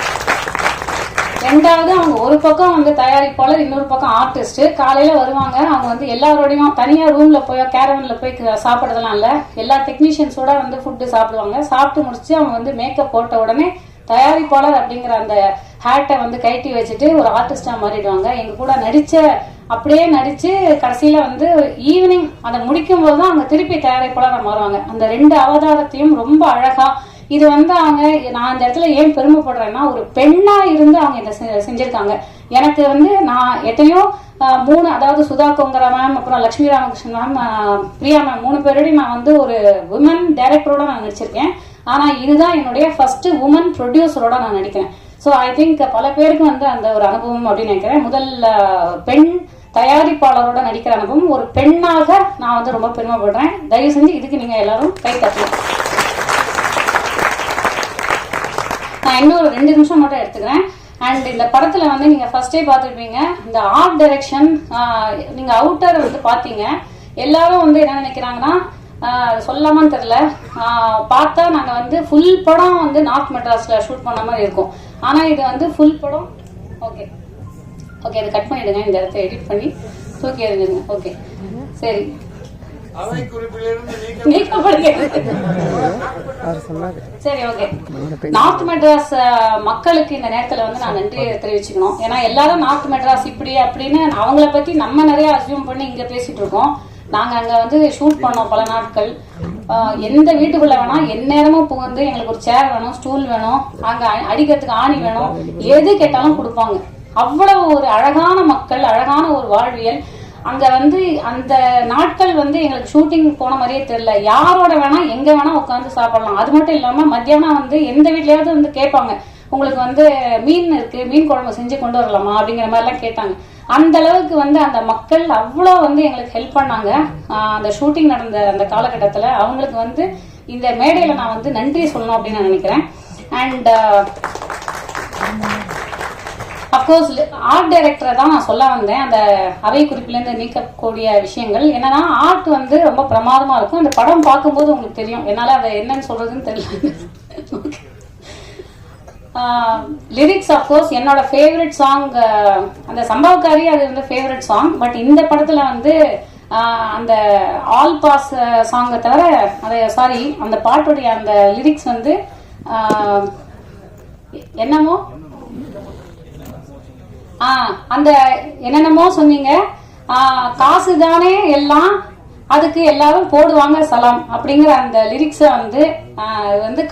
2வது, அவங்க ஒரு பக்கம் வந்து தயாரிப்பாளர், இன்னொரு பக்கம் ஆர்டிஸ்ட். காலையில வருவாங்க, அவங்க வந்து எல்லாரோடையும் தனியா ரூம்ல போய் கேரவன்ல போய் சாப்பிடுறதுலாம் இல்ல, எல்லா டெக்னீஷியன்ஸோட வந்து ஃபுட்டு சாப்பிடுவாங்க. சாப்பிட்டு முடிச்சு அவங்க வந்து மேக்கப் போட்ட உடனே தயாரிப்பாளர் அப்படிங்கிற அந்த ஹேட்டை வந்து கைட்டி வச்சுட்டு ஒரு ஆர்டிஸ்டா மாறிடுவாங்க. எங்க கூட அப்படியே நடிச்சு கடைசியில வந்து ஈவினிங் அதை முடிக்கும் போதுதான் அவங்க திருப்பி தயாரிப்பாளரா மாறுவாங்க. அந்த 2 அவதாரத்தையும் ரொம்ப அழகா, இது வந்து அவங்க, நான் இந்த இடத்துல ஏன் பெருமைப்படுறேன்னா, ஒரு பெண்ணா இருந்து அவங்க இதை செஞ்சிருக்காங்க. எனக்கு வந்து நான் எத்தனையோ 3, அதாவது சுதா கொங்கரா மேம், அப்புறம் லட்சுமி ராமகிருஷ்ணன் மேம், பிரியா மேம், 3 பேரோடய நான் வந்து ஒரு உமன் டைரக்டரோட நான் நடிச்சிருக்கேன். ஆனா இதுதான் என்னுடைய ஃபர்ஸ்ட் உமன் ப்ரொடியூசரோட நான் நடிக்கிறேன். ஸோ ஐ திங்க் பல பேருக்கு வந்து அந்த ஒரு அனுபவம் அப்படின்னு நினைக்கிறேன். முதல் பெண் தயாரிப்பாளரோட நடிக்கிற அனுபவம், ஒரு பெண்ணாக நான் வந்து ரொம்ப பெருமைப்படுறேன். தயவு செஞ்சு இதுக்கு நீங்க எல்லாரும் கை தட்டலாம். நான் இன்னொரு 2 நிமிஷம் மட்டும் எடுத்துக்கிறேன். அண்ட் இந்த படத்துல வந்து நீங்க ஃபர்ஸ்டே பார்த்துருப்பீங்க, இந்த ஆர்ட் டைரக்ஷன், நீங்க அவுட்டர் வந்து பாத்தீங்க. எல்லாரும் வந்து என்ன நினைக்கிறாங்கன்னா, சொல்லாமான்னு தெரியல, பார்த்தா நாங்க வந்து ஃபுல் படம் வந்து நார்த் மெட்ராஸ்ல ஷூட் பண்ண மாதிரி இருக்கும். ஆனா இது வந்து ஃபுல் படம். ஓகே ஓகே, அதை கட் பண்ணிடுங்க, இந்த இடத்த எடிட் பண்ணி தூக்கி எறிஞ்சிருங்க. ஓகே சரி, சரி ஓகே. நார்த் மெட்ராஸ் மக்களுக்கு இந்த நேரத்துல வந்து நான் நன்றி தெரிவிச்சுக்கணும். ஏன்னா எல்லாரும் நார்த் மெட்ராஸ் இப்படி அப்படின்னு அவங்கள பத்தி நம்ம நிறைய அசியூம் பண்ணி இங்க பேசிட்டு இருக்கோம். நாங்க அங்க வந்து ஷூட் பண்ணோம் பல நாட்கள். எந்த வீட்டுக்குள்ள வேணா எந்நேரமும் புகுந்து எங்களுக்கு ஒரு சேர் வேணும், ஸ்டூல் வேணும், அங்க அடிக்கிறதுக்கு ஆணி வேணும், எது கேட்டாலும் கொடுப்பாங்க. அவ்வளவு ஒரு அழகான மக்கள், அழகான ஒரு வாழ்வியல். அங்க வந்து அந்த நாட்கள் வந்து எங்களுக்கு ஷூட்டிங் போன மாதிரியே தெரியல. யாரோட வேணா எங்க வேணா உட்காந்து சாப்பிடலாம். அது மட்டும் இல்லாம மத்தியானம் வந்து எந்த வீட்லயாவது வந்து கேட்பாங்க, உங்களுக்கு வந்து மீன் இருக்கு, மீன் குழம்பு செஞ்சு கொண்டு வரலாமா அப்படிங்கிற மாதிரி எல்லாம் கேட்டாங்க. அந்த அளவுக்கு வந்து அந்த மக்கள் அவ்வளோ வந்து எங்களுக்கு ஹெல்ப் பண்ணாங்க. அந்த ஷூட்டிங் நடந்த அந்த காலகட்டத்துல அவங்களுக்கு வந்து இந்த மேடையில நான் வந்து நன்றி சொல்லணும் அப்படின்னு நான் நினைக்கிறேன். அண்ட் அப்கோர்ஸ் ஆர்ட் டைரக்டரை தான் நான் சொல்ல வந்தேன். அந்த அவை குறிப்பிலேருந்து நீக்கக்கூடிய விஷயங்கள் என்னன்னா, ஆர்ட் வந்து ரொம்ப பிரமாதமா இருக்கும். அந்த படம் பார்க்கும்போது உங்களுக்கு தெரியும், என்னால அதை என்னன்னு சொல்றதுன்னு தெரியல. லிரிக்ஸ் அப்கோர்ஸ் என்னோட ஃபேவரட் சாங் அந்த சம்பவக்காரி, அது வந்து ஃபேவரட் சாங். பட் இந்த படத்துல வந்து அந்த ஆல் பாஸ் சாங்கை தவிர, அந்த பாட்டுடைய அந்த லிரிக்ஸ் வந்து என்னமோ அந்த என்னென்னமோ சொன்னீங்க. காசு தானே எல்லாம், அதுக்கு எல்லாரும் போடுவாங்க சலாம் அப்படிங்கிற அந்த லிரிக்ஸை வந்து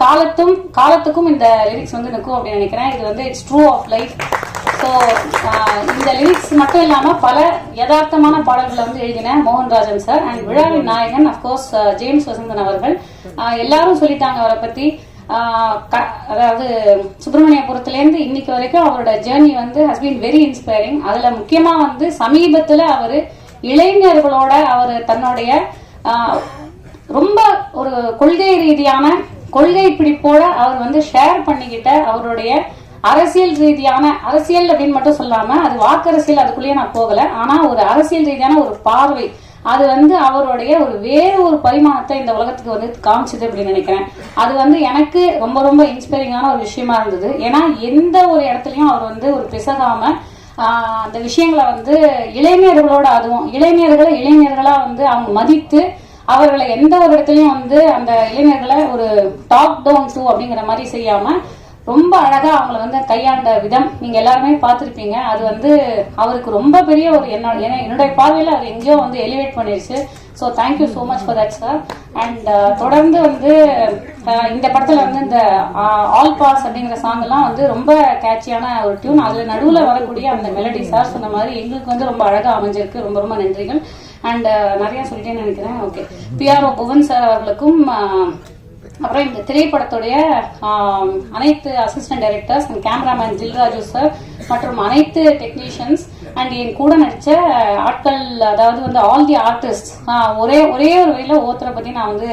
காலத்துக்கும் இந்த லிரிக்ஸ் வந்து நிற்கும் அப்படின்னு நினைக்கிறேன். இது வந்து it's true of life. So இந்த லிரிக்ஸ் மட்டும் இல்லாமல் பல யதார்த்தமான பாடல்களை வந்து எழுதின மோகன்ராஜன் சார் அண்ட் விழாவின் நாயகன் அஃப்கோர்ஸ் ஜேம்ஸ் வசந்தன் அவர்கள். எல்லாரும் சொல்லிட்டாங்க அவரை பற்றி. அதாவது சுப்பிரமணியபுரத்துலேருந்து இன்னைக்கு வரைக்கும் அவரோட ஜேர்னி வந்து ஹஸ் பீன் வெரி இன்ஸ்பைரிங். அதில் முக்கியமாக வந்து சமீபத்தில் அவர் இளைஞர்களோட அவர் தன்னுடைய ரொம்ப ஒரு கொள்கை ரீதியான கொள்கை பிடிப்போட அவர் வந்து ஷேர் பண்ணிக்கிட்ட அவருடைய அரசியல் ரீதியான அரசியல் அப்படின்னு மட்டும் சொல்லாம அது வாக்கரசியல், அதுக்குள்ளேயே நான் போகல. ஆனா ஒரு அரசியல் ரீதியான ஒரு பார்வை அது வந்து அவருடைய ஒரு வேறு ஒரு பரிமாணத்தை இந்த உலகத்துக்கு வந்து காமிச்சது அப்படின்னு நினைக்கிறேன். அது வந்து எனக்கு ரொம்ப ரொம்ப இன்ஸ்பைரிங்கான ஒரு விஷயமா இருந்தது. ஏன்னா எந்த ஒரு இடத்துலயும் அவர் வந்து ஒரு பிசகாம அந்த விஷயங்களை வந்து இளைஞர்களோட, அதுவும் இளைஞர்களா வந்து அவங்க மதித்து அவர்களை எந்த ஒரு இடத்துலயும் வந்து அந்த இளைஞர்களை ஒரு டாப் டவுன் டூ அப்படிங்கிற மாதிரி செய்யாம ரொம்ப அழகா அவங்கள வந்து கையாண்ட விதம் நீங்க எல்லாருமே பார்த்திருப்பீங்க. அது வந்து அவருக்கு ரொம்ப பெரிய ஒரு என்னுடைய பார்வையில அவர் எங்கேயோ வந்து எலிவேட் பண்ணிருச்சு. So thank you so much for that sir. And தொடர்ந்து வந்து இந்த படத்துல வந்து இந்த ஆல் பாஸ் அப்படிங்கிற சாங் எல்லாம் வந்து ரொம்ப கேட்சியான ஒரு டியூன். அதுல நடுவில் வரக்கூடிய அந்த மெலடி சார் சொன்ன மாதிரி எங்களுக்கு வந்து ரொம்ப அழகா அமைஞ்சிருக்கு. ரொம்ப ரொம்ப நன்றிகள். அண்ட் நிறைய சொல்லிட்டேன்னு நினைக்கிறேன். ஓகே, PRO புவன் சார் அவர்களுக்கும் அப்புறம் இந்த திரைப்படத்துடைய அனைத்து assistant directors and cameraman Jilraju sir மற்றும் அனைத்து டெக்னீஷியன்ஸ் அண்ட் என் கூட நடிச்ச ஆட்கள், அதாவது வந்து ஆல் தி ஆர்டிஸ்ட், ஒரே ஒரு வழியில ஒருத்தரை பத்தி நான் வந்து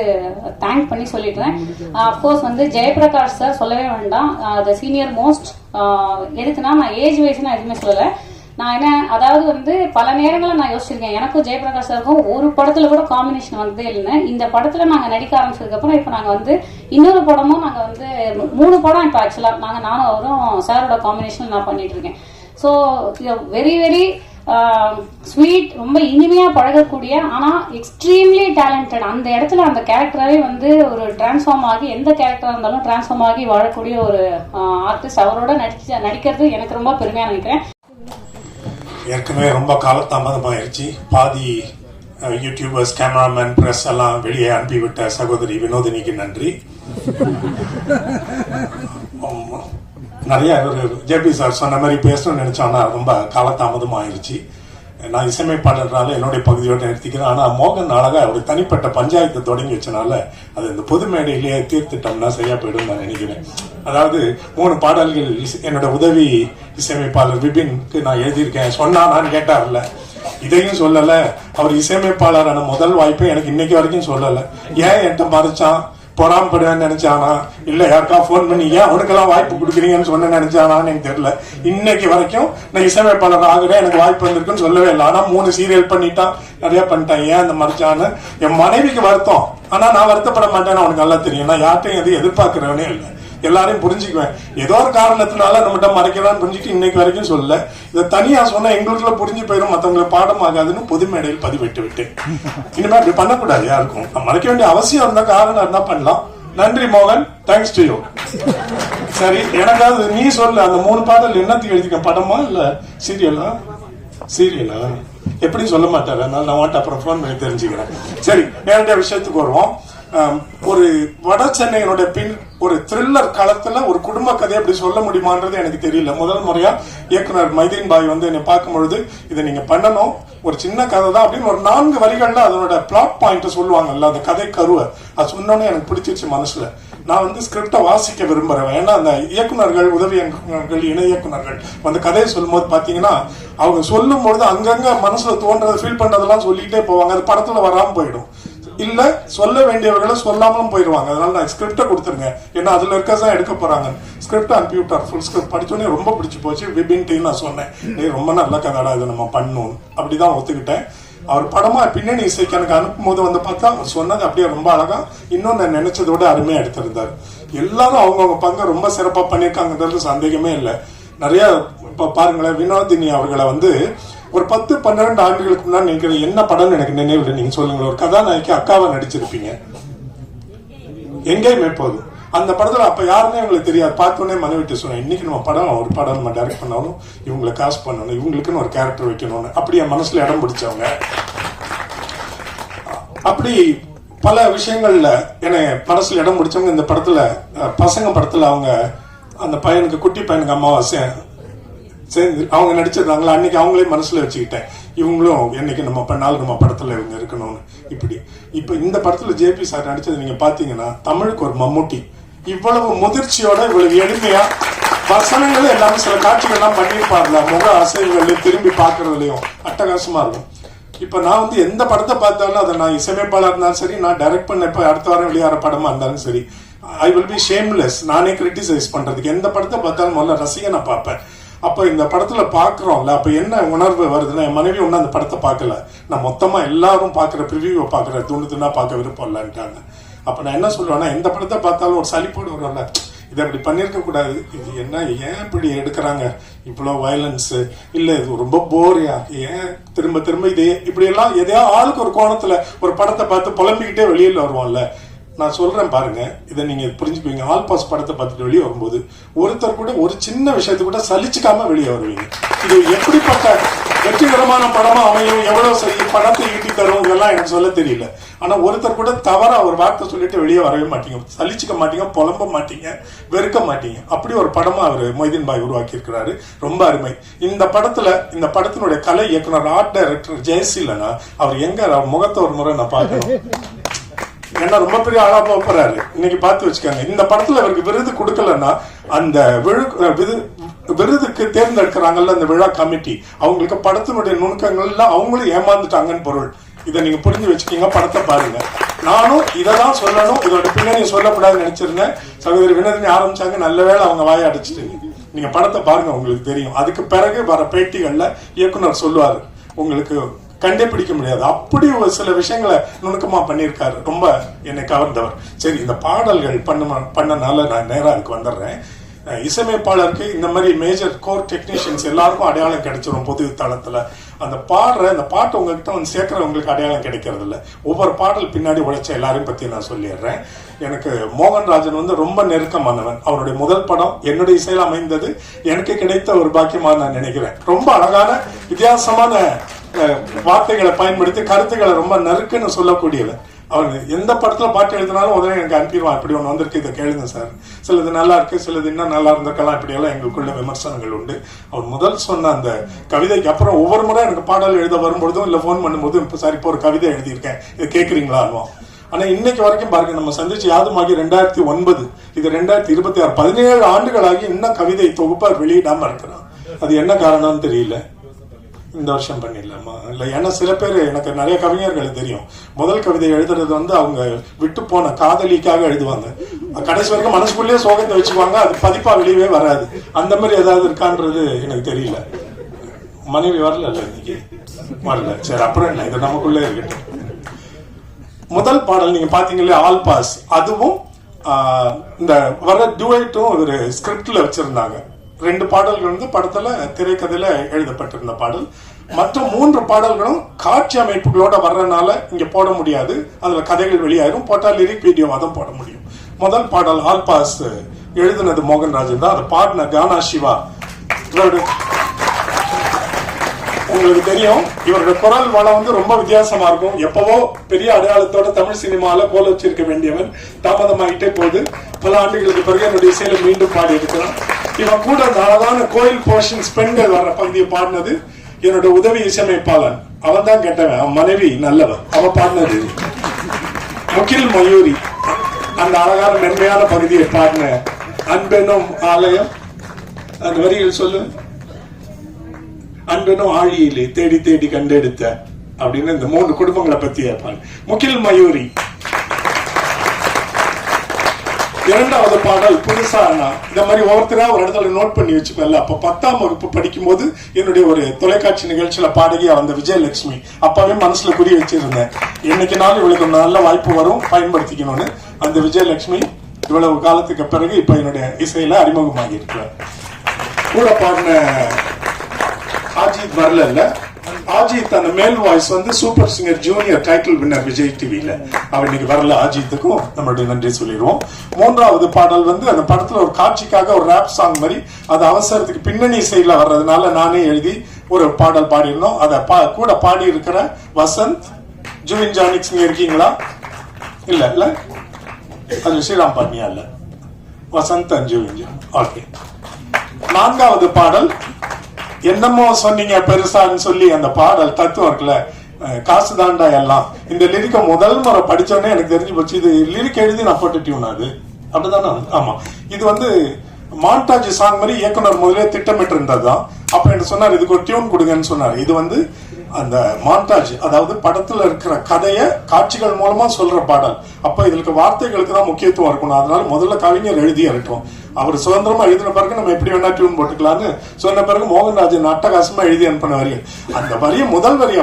தேங்க் பண்ணி சொல்லிடுறேன். அப்கோர்ஸ் வந்து ஜெயபிரகாஷ் சார் சொல்லவே வேண்டாம், த சீனியர் மோஸ்ட். எதுக்குன்னா நான் ஏஜ் வைஸ் நான் எதுவுமே சொல்லலை. நான் என்ன, அதாவது வந்து பல நேரங்களில் நான் யோசிச்சிருக்கேன், எனக்கும் ஜெயபிரகாஷ் சாருக்கும் ஒரு படத்துல கூட காம்பினேஷன் வந்ததே இல்லைன்னு. இந்த படத்துல நாங்க நடிக்க ஆரம்பிச்சதுக்கப்புறம் இப்போ நாங்க வந்து இன்னொரு படமும் நாங்க வந்து 3 படம் இப்போ ஆக்சுவலா நானும் அவரும் சாரோட காம்பினேஷன் நான் பண்ணிட்டு இருக்கேன். ஸோ வெரி வெரி ஸ்வீட், ரொம்ப இனிமையா பழகக்கூடிய, ஆனா எக்ஸ்ட்ரீம்லி டேலண்டட். அந்த இடத்துல அந்த கேரக்டராகவே வந்து ஒரு டிரான்ஸ்ஃபார்ம் ஆகி, எந்த கேரக்டரா இருந்தாலும் டிரான்ஸ்ஃபார்ம் ஆகி வாழக்கூடிய ஒரு ஆர்டிஸ்ட். அவரோட நடிக்கிறது எனக்கு ரொம்ப பெருமையா நினைக்கிறேன். ஏற்கனவே ரொம்ப காலதாமதமாயிருச்சு. பாதி யூடியூபர்ஸ், கேமராமேன், பிரஸ் எல்லாம் வெளியே அனுப்பிவிட்ட சகோதரி வினோதினிக்கு நன்றி. நிறைய ஒரு ஜேபி சார் சொன்ன மாதிரி பேசணும்னு நினைச்சோன்னா ரொம்ப காலதாமதம் ஆயிடுச்சு. நான் இசையமைப்பாளர்னால என்னுடைய பகுதியோட நிறுத்திக்கிறேன். ஆனால் மோகன் அழகா ஒரு தனிப்பட்ட பஞ்சாயத்தை தொடங்கி வச்சனால அது இந்த பொது மேடையிலேயே தீர்த்துட்டோம்னா சரியா போயிடும் நான் நினைக்கிறேன். அதாவது 3 பாடல்கள் என்னோட உதவி இசையமைப்பாளர் விபின்க்கு நான் எழுதியிருக்கேன். சொன்னா நான் கேட்டார்ல, இதையும் சொல்லல. அவர் இசையமைப்பாளரான முதல் வாய்ப்பை எனக்கு இன்னைக்கு வரைக்கும் சொல்லல. ஏன் என்கிட்ட மறைச்சான்? பொறாமப்படுவேன்னு நினைச்சானா, இல்ல யாருக்கா போன் பண்ணி ஏன் அவனுக்கெல்லாம் வாய்ப்பு கொடுக்குறீங்கன்னு சொன்ன நினைச்சானான்னு எனக்கு தெரியல. இன்னைக்கு வரைக்கும் நான் இசையமைப்பாளர் ஆகுறேன், எனக்கு வாய்ப்பு வந்திருக்குன்னு சொல்லவே இல்லை. ஆனா 3 சீரியல் பண்ணிட்டான், நிறைய பண்ணிட்டான். ஏன் அந்த மறைச்சான்னு என் மனைவிக்கு வருத்தம். ஆனா நான் வருத்தப்பட மாட்டேன்னு அவனுக்கு நல்லா தெரியும். நான் யார்ட்டையும் எதுவும் எதிர்பார்க்கிறவனே இல்லை. எல்லாரையும் புரிஞ்சுக்குவேன். ஏதோ ஒரு காரணத்தினால நம்மகிட்ட மறைக்கலாம்னு புரிஞ்சுட்டு இன்னைக்கு வரைக்கும் சொல்லல. இதை தனியா சொன்னா எங்களுக்குள்ள புரிஞ்சு போயிடும், மற்றவங்களை பாடம் ஆகாதுன்னு பொது மேடையில் பதிவிட்டு விட்டேன். இனிமே அப்படி பண்ணக்கூடாது யாருக்கும். மறைக்க வேண்டிய அவசியம் இருந்தா, காரணம் இருந்தா பண்ணலாம். நன்றி மோகன், தேங்க்ஸ் டு யூ. சரி, எனக்காவது நீ சொல்லு, அந்த 3 பாடல் என்னத்துக்கு எழுதிக்க? படமா இல்ல சீரியலா? சீரியலா எப்படின்னு சொல்ல மாட்டாரு, அதனால நான் வாட்ட அப்புறம் போன் பண்ணி தெரிஞ்சுக்கிறேன். சரி, நேரடியா விஷயத்துக்கு வருவோம். ஒரு வட சென்னையினுடைய ஒரு த்ரில்லர் களத்துல ஒரு குடும்ப கதை அப்படி சொல்ல முடியுமான்றது எனக்கு தெரியல. முதல் முறையா இயக்குனர் மைதீன் பாய் வந்து என்னை பார்க்கும் பொழுது இதை நீங்க பண்ணணும், ஒரு சின்ன கதை தான் அப்படின்னு ஒரு 4 வரிகள்ல அதனோட பிளாட் பாயிண்ட் சொல்லுவாங்கல்ல, அந்த கதை கருவை அது சொன்னோன்னே எனக்கு பிடிச்சிருச்சு மனசுல. நான் வந்து ஸ்கிரிப்டை வாசிக்க விரும்புறேன். ஏன்னா அந்த இயக்குனர்கள், உதவி இயக்குனர்கள், இணை இயக்குனர்கள் அந்த கதையை சொல்லும் போது பாத்தீங்கன்னா அவங்க சொல்லும் பொழுது அங்கங்க மனசுல தோன்றதை ஃபீல் பண்றதெல்லாம் சொல்லிட்டே போவாங்க. அது படத்துல வராம போயிடும். இல்ல சொல்ல வேண்டியவர்களை சொல்லாமலும் போயிடுவாங்க. அதனால நான் ஸ்கிரிப்டை கொடுத்துருங்க, ஏன்னா அதுல இருக்கதான் எடுக்க போறாங்க. ஸ்கிரிப்ட் அனுப்பிவிட்டார். ஃபுல் ஸ்கிரிப்ட் படிச்சோன்னே ரொம்ப பிடிச்சி போச்சு. விபின்ட்டையும் நான் சொன்னேன், ரொம்ப நல்ல கதாடா, இதை நம்ம பண்ணணும் அப்படிதான் ஒத்துக்கிட்டேன். அவர் படமா பின்னணி இசைக்கு எனக்கு அனுப்பும் போது வந்து பார்த்தா அவர் சொன்னது அப்படியே ரொம்ப அழகா, இன்னும் நான் நினைச்சதை விட அருமையா எடுத்திருந்தாரு. எல்லாரும் அவங்கவுங்க பங்கு ரொம்ப சிறப்பா பண்ணியிருக்காங்கிறது சந்தேகமே இல்லை. நிறைய இப்ப பாருங்களேன், வினோதினி அவர்களை வந்து ஒரு 10-12 ஆண்டுகளுக்கு முன்னாடி நினைக்கிறேன், என்ன படம் எனக்கு நினைவில் நீங்க சொல்லுங்க. ஒரு கதாநாயகி அக்காவை நடிச்சிருப்பீங்க, எங்கேயுமே போதும். அந்த படத்துல அப்ப யாருமே எங்களுக்கு தெரியாது. பார்த்தோன்னே மனைவிட்டு சொன்னேன், இன்னைக்கு நம்ம படம் ஒரு படம் நம்ம டைரக்ட் பண்ணாலும் இவங்களை காஸ்ட் பண்ணணும், இவங்களுக்குன்னு ஒரு கேரக்டர் வைக்கணும்னு. அப்படி என் மனசுல இடம் பிடிச்சவங்க. அப்படி பல விஷயங்கள்ல என்னை மனசுல இடம் பிடிச்சவங்க. இந்த படத்துல பசங்க படத்துல அவங்க அந்த பையனுக்கு, குட்டி பையனுக்கு அம்மாவை சேர்ந்து அவங்க நடிச்சிருந்தாங்களா, அன்னைக்கு அவங்களே மனசுல வச்சுக்கிட்டேன், இவங்களும் என்னைக்கு நம்ம பண்ணாலும் நம்ம படத்துல இவங்க இருக்கணும்னு. இப்ப இந்த படத்துல ஜேபி சார் நடிச்சது நீங்க பாத்தீங்கன்னா, தமிழுக்கு ஒரு மம்முட்டி. இவ்வளவு முதிர்ச்சியோட, இவ்வளவு எளிமையா வசனங்களும் எல்லாமே சில காட்சிகள்லாம் பண்ணியிருப்பாருல, முக அசைவுகள் திரும்பி பாக்குறதுலயும் அட்டகாசமா இருக்கும். இப்ப நான் வந்து எந்த படத்தை பார்த்தாலும், அதை நான் இசையமைப்பாளர் இருந்தாலும் சரி, நான் டைரக்ட் பண்ண இப்ப அடுத்த வாரம் வெளியாகிற படமா இருந்தாலும் சரி, ஐ வில் பி ஷேம்லெஸ். நானே கிரிட்டிசைஸ் பண்றதுக்கு எந்த படத்தை பார்த்தாலும் முதல்ல ரசிகனை பார்ப்பேன். அப்ப இந்த படத்துல பாக்குறோம்ல, அப்ப என்ன உணர்வு வருதுன்னா, என் மனைவி ஒன்னும் அந்த படத்தை பார்க்கல, நான் மொத்தமா எல்லாரும் பாக்குற ப்ரிவியூவை பாக்குற துண்டுனா பார்க்க விருப்பம் இல்லைன்ட்டாங்க. அப்ப நான் என்ன சொல்லுவேன்னா, எந்த படத்தை பார்த்தாலும் ஒரு சலிப்போடு வரும்ல, இதை அப்படி பண்ணிருக்க கூடாது, இது என்ன ஏன் இப்படி எடுக்கிறாங்க, இவ்வளவு வயலன்ஸ் இல்ல, இது ரொம்ப போரியா, ஏன் திரும்ப திரும்ப இதே இப்படி எல்லாம் எதையா ஆளுக்கு ஒரு கோணத்துல ஒரு படத்தை பார்த்து புலம்பிக்கிட்டே வெளியில வருவோம்ல. நான் சொல்றேன் பாருங்க, இதை நீங்க புரிஞ்சுக்குவீங்க. ஆல் பாஸ் படத்தை பார்த்துட்டு வெளியே வரும்போது ஒருத்தர் கூட ஒரு சின்ன விஷயத்தை கூட சலிச்சுக்காம வெளியே வருவீங்க. இது எப்படிப்பட்ட வெற்றிகரமான படமா அமையும், எவ்வளவு சரி படத்தை ஈட்டி தரும், இதெல்லாம் எனக்கு சொல்ல தெரியல. ஆனா ஒருத்தர் கூட தவறா ஒரு வார்த்தை சொல்லிட்டு வெளியே வரவே மாட்டீங்க, சலிச்சுக்க மாட்டீங்க, புலம்ப மாட்டீங்க, வெறுக்க மாட்டீங்க. அப்படி ஒரு படமா அவர் மொய்தீன் பாய் உருவாக்கி இருக்கிறாரு. ரொம்ப அருமை. இந்த படத்தினுடைய கலை இயக்குனர், ஆர்ட் டைரக்டர் ஜெயசீலனா, அவர் எங்க, அவர் முகத்தை ஒரு முறை நான் பார்க்கணும். என்ன ரொம்ப பெரிய ஆளா போறாரு இன்னைக்கு, பார்த்து வச்சுக்காங்க. இந்த படத்துல அவருக்கு விருது கொடுக்கலன்னா, அந்த விருதுக்கு தேர்ந்தெடுக்கிறாங்கல்ல அந்த விழா கமிட்டி, அவங்களுக்கு படத்தினுடைய நுணுக்கங்கள் எல்லாம் அவங்களும் ஏமாந்துட்டாங்கன்னு பொருள். இதை நீங்க புரிஞ்சு வச்சுக்கீங்க, படத்தை பாருங்க. நானும் இதெல்லாம் சொல்லணும், இதோட பின்னணி சொல்லக்கூடாதுன்னு நினைச்சிருந்தேன். சகோதரி வினோதினி ஆரம்பிச்சாங்க, நல்ல வேளை அவங்க வாயை அடிச்சுட்டு. நீங்க படத்தை பாருங்க, உங்களுக்கு தெரியும். அதுக்கு பிறகு வர பேட்டிகள்ல இயக்குனர் சொல்லுவாரு, உங்களுக்கு கண்டே பிடிக்க முடியாது, அப்படி ஒரு சில விஷயங்களை நுணுக்கமா பண்ணியிருக்காரு. ரொம்ப என்னை கவர்ந்தவர். சரி, இந்த பாடல்கள் பண்ணனால நான் நேரா அதுக்கு வந்துடுறேன். இசையமைப்பாளருக்கு இந்த மாதிரி மேஜர் கோர் டெக்னீஷியன்ஸ் எல்லாருக்கும் அடையாளம் கிடைச்சிடும் பொது தளத்துல. அந்த பாட்டை உங்ககிட்ட வந்து சேர்க்கிறவங்களுக்கு அடையாளம் கிடைக்கிறது இல்லை. ஒவ்வொரு பாடல் பின்னாடி உழைச்ச எல்லாரையும் பத்தி நான் சொல்லிடுறேன். எனக்கு மோகன்ராஜன் வந்து ரொம்ப நெருக்கமானவன். அவருடைய முதல் படம் என்னுடைய இசையில அமைந்தது எனக்கு கிடைத்த ஒரு பாக்கியமா நான் நினைக்கிறேன். ரொம்ப அழகான வித்தியாசமான வார்த்தைகளை பயன்படுத்தி கருத்துக்களை ரொம்ப நறுக்குன்னு சொல்லக்கூடியவன். அவர் எந்த படத்துல பாட்டு எழுதினாலும் உடனே எனக்கு அனுப்பிடுவான், இப்படி ஒன்று வந்திருக்கு, இதை கேளுங்க சார், சிலது நல்லா இருக்கு, சிலது இன்னும் நல்லா இருந்திருக்கலாம், இப்படி எல்லாம் எங்களுக்குள்ள விமர்சனங்கள் உண்டு. அவர் முதல் சொன்ன அந்த கவிதைக்கு அப்புறம் ஒவ்வொரு முறை எனக்கு பாடல் எழுத வரும்பொழுதும் இல்ல போன் பண்ணும்போதும், இப்ப சார் இப்போ ஒரு கவிதை எழுதியிருக்கேன், இதை கேட்கறீங்களா அனுவோம். ஆனா இன்னைக்கு வரைக்கும் பாருங்க, நம்ம சந்திச்சு யாதுமாகி 2009, இது 2026, 17 ஆண்டுகளாகி இன்னும் கவிதை தொகுப்பார் வெளியிடாம இருக்கிறான். அது என்ன காரணம்னு தெரியல. இந்த வருஷம் பண்ணிடலாமா இல்ல, ஏன்னா சில பேர், எனக்கு நிறைய கவிஞர்கள் தெரியும், முதல் கவிதை எழுதுறது வந்து அவங்க விட்டு போன காதலிக்காக எழுதுவாங்க, கடைசி வரைக்கும் மனசுக்குள்ளேயே சோகத்தை வச்சுக்குவாங்க, அது பதிப்பா வெளியவே வராது. அந்த மாதிரி ஏதாவது இருக்கான்றது எனக்கு தெரியல. மனைவி வரல இன்னைக்கு, வரல. சரி, அப்புறம் என்ன, இது நமக்குள்ளே இருக்கட்டும். முதல் பாடல் நீங்க பாத்தீங்களே, ஆல் பாஸ், அதுவும் இந்த வர டுவேட்டும் ஒரு ஸ்கிரிப்ட்ல வச்சிருந்தாங்க. 2 பாடல்கள் வந்து படத்துல திரைக்கதையில எழுதப்பட்டிருந்த பாடல். மற்ற 3 பாடல்களும் காட்சி அமைப்புகளோட வர்றதுனால இங்க போட முடியாது, அதுல கதைகள் வெளியாயிரும், போட்டா லிரிக் வீடியோ தான் போட முடியும். முதல் பாடல் ஆல் பாஸ் எழுதுனது மோகன்ராஜன் தான், அதை பாடின கானா சிவா. உங்களுக்கு தெரியும், இவருடைய குரல் வளம் வந்து ரொம்ப வித்தியாசமா இருக்கும். எப்பவோ பெரிய அடையாளத்தோட தமிழ் சினிமால கோல வச்சிருக்க வேண்டியவன் தாமதமாகிட்டே போகுது. பல ஆண்டுகளுக்கு பிறகு என்னுடைய இசையில மீண்டும் பாடி இருக்கிறான். இவன் கூட அந்த அழகான கோயில் போர்ஷன்ஸ் பெண்கள் வர்ற பகுதியை பாடினது என்னோட உதவி இசையமைப்பாளன். அவன் தான் கேட்டவன், அவன் மனைவி நல்லவன். அவன் பாடினது முகில் மயூரி. அந்த அழகான மென்மையான பகுதியை பாடின அன்பெனும் ஆலயம், அந்த வரிகள் சொல்லு, அன்பனும் ஆழியிலே தேடி தேடி கண்டெடுத்த அப்படின்னு இந்த 3 குடும்பங்களை பத்தி இருப்பாங்க. முகில் மயூரி. இரண்டாவது பாடல் புதுசா, இந்த மாதிரி ஒவ்வொருத்தரா ஒரு இடத்துல நோட் பண்ணி வச்சுக்கல. அப்ப 10ஆம் வகுப்பு படிக்கும் போது என்னுடைய ஒரு தொலைக்காட்சி நிகழ்ச்சியில பாடகியா வந்த விஜயலட்சுமி, அப்பவே மனசுல குறி வச்சிருந்தேன், என்னைக்குனாலும் இவளுக்கு நல்ல வாய்ப்பு வரும், பயன்படுத்திக்கணும்னு. அந்த விஜயலட்சுமி இவ்வளவு காலத்துக்கு பிறகு இப்ப என்னுடைய இசையில அறிமுகமாகி இருக்கிறார். கூட பாடின அஜித் வரல, அஜித் அந்த மேல் வாய்ஸ் வந்து super singer junior title winner Vijay டிவில அவர் இன்னைக்கு வரல. அஜித்துக்கும் நம்மளுடைய நன்றி சொல்லிடுவோம். மூன்றாவது பாடல் வந்து அந்த படத்துல ஒரு காட்சிக்காக ஒரு ரேப் சாங் மாதிரி அது அவசரத்துக்கு பின்னணி இசையில வர்றதுனால நானே எழுதி ஒரு பாடல் பாடியிருந்தோம். அதை கூட பாடி இருக்கிற வசந்த், ஜூவின் ஜானிக்ஸ் இங்க இருக்கீங்களா? இல்ல இல்ல, அது ஸ்ரீராம் பாட்னியா இல்ல, வசந்த் அண்ட் ஜூவின். ஓகே. நான்காவது பாடல் என்னமோ சொன்னீங்க பெருசான்னு சொல்லி அந்த பாடல் தத்துவம் இருக்குல்ல, காசு தாண்டா எல்லாம். இந்த லிரிக்க முதல் முறை படிச்சோடனே எனக்கு தெரிஞ்சு போச்சு, இது லிரிக் எழுதி நான் போட்டு டியூன் அது அப்படிதானே. ஆமா, இது வந்து மாண்டாஜ் சாங் மாதிரி இயக்குனர் முதலே திட்டமிட்டு இருந்ததுதான். அப்ப என்ன சொன்னார், இதுக்கு ஒரு டியூன் கொடுங்கன்னு சொன்னார். இது வந்து அந்த மாண்டாஜ், அதாவது படத்துல இருக்கிற கதையை காட்சிகள் மூலமா சொல்ற பாடல். அப்ப இதுக்கு வார்த்தைகளுக்கு தான் முக்கியத்துவம் இருக்கணும். அதனால முதல்ல கவிஞர் எழுதி இருக்கட்டும், அவர் சுதந்திரமா எழுதின பிறகு நம்ம எப்படி வேணா டியூன் போட்டுக்கலாம்னு சொன்ன பிறகு மோகன்ராஜன் அட்டகாசமா எழுதி அனுப்பின வரி அந்த வரிய முதல் வரி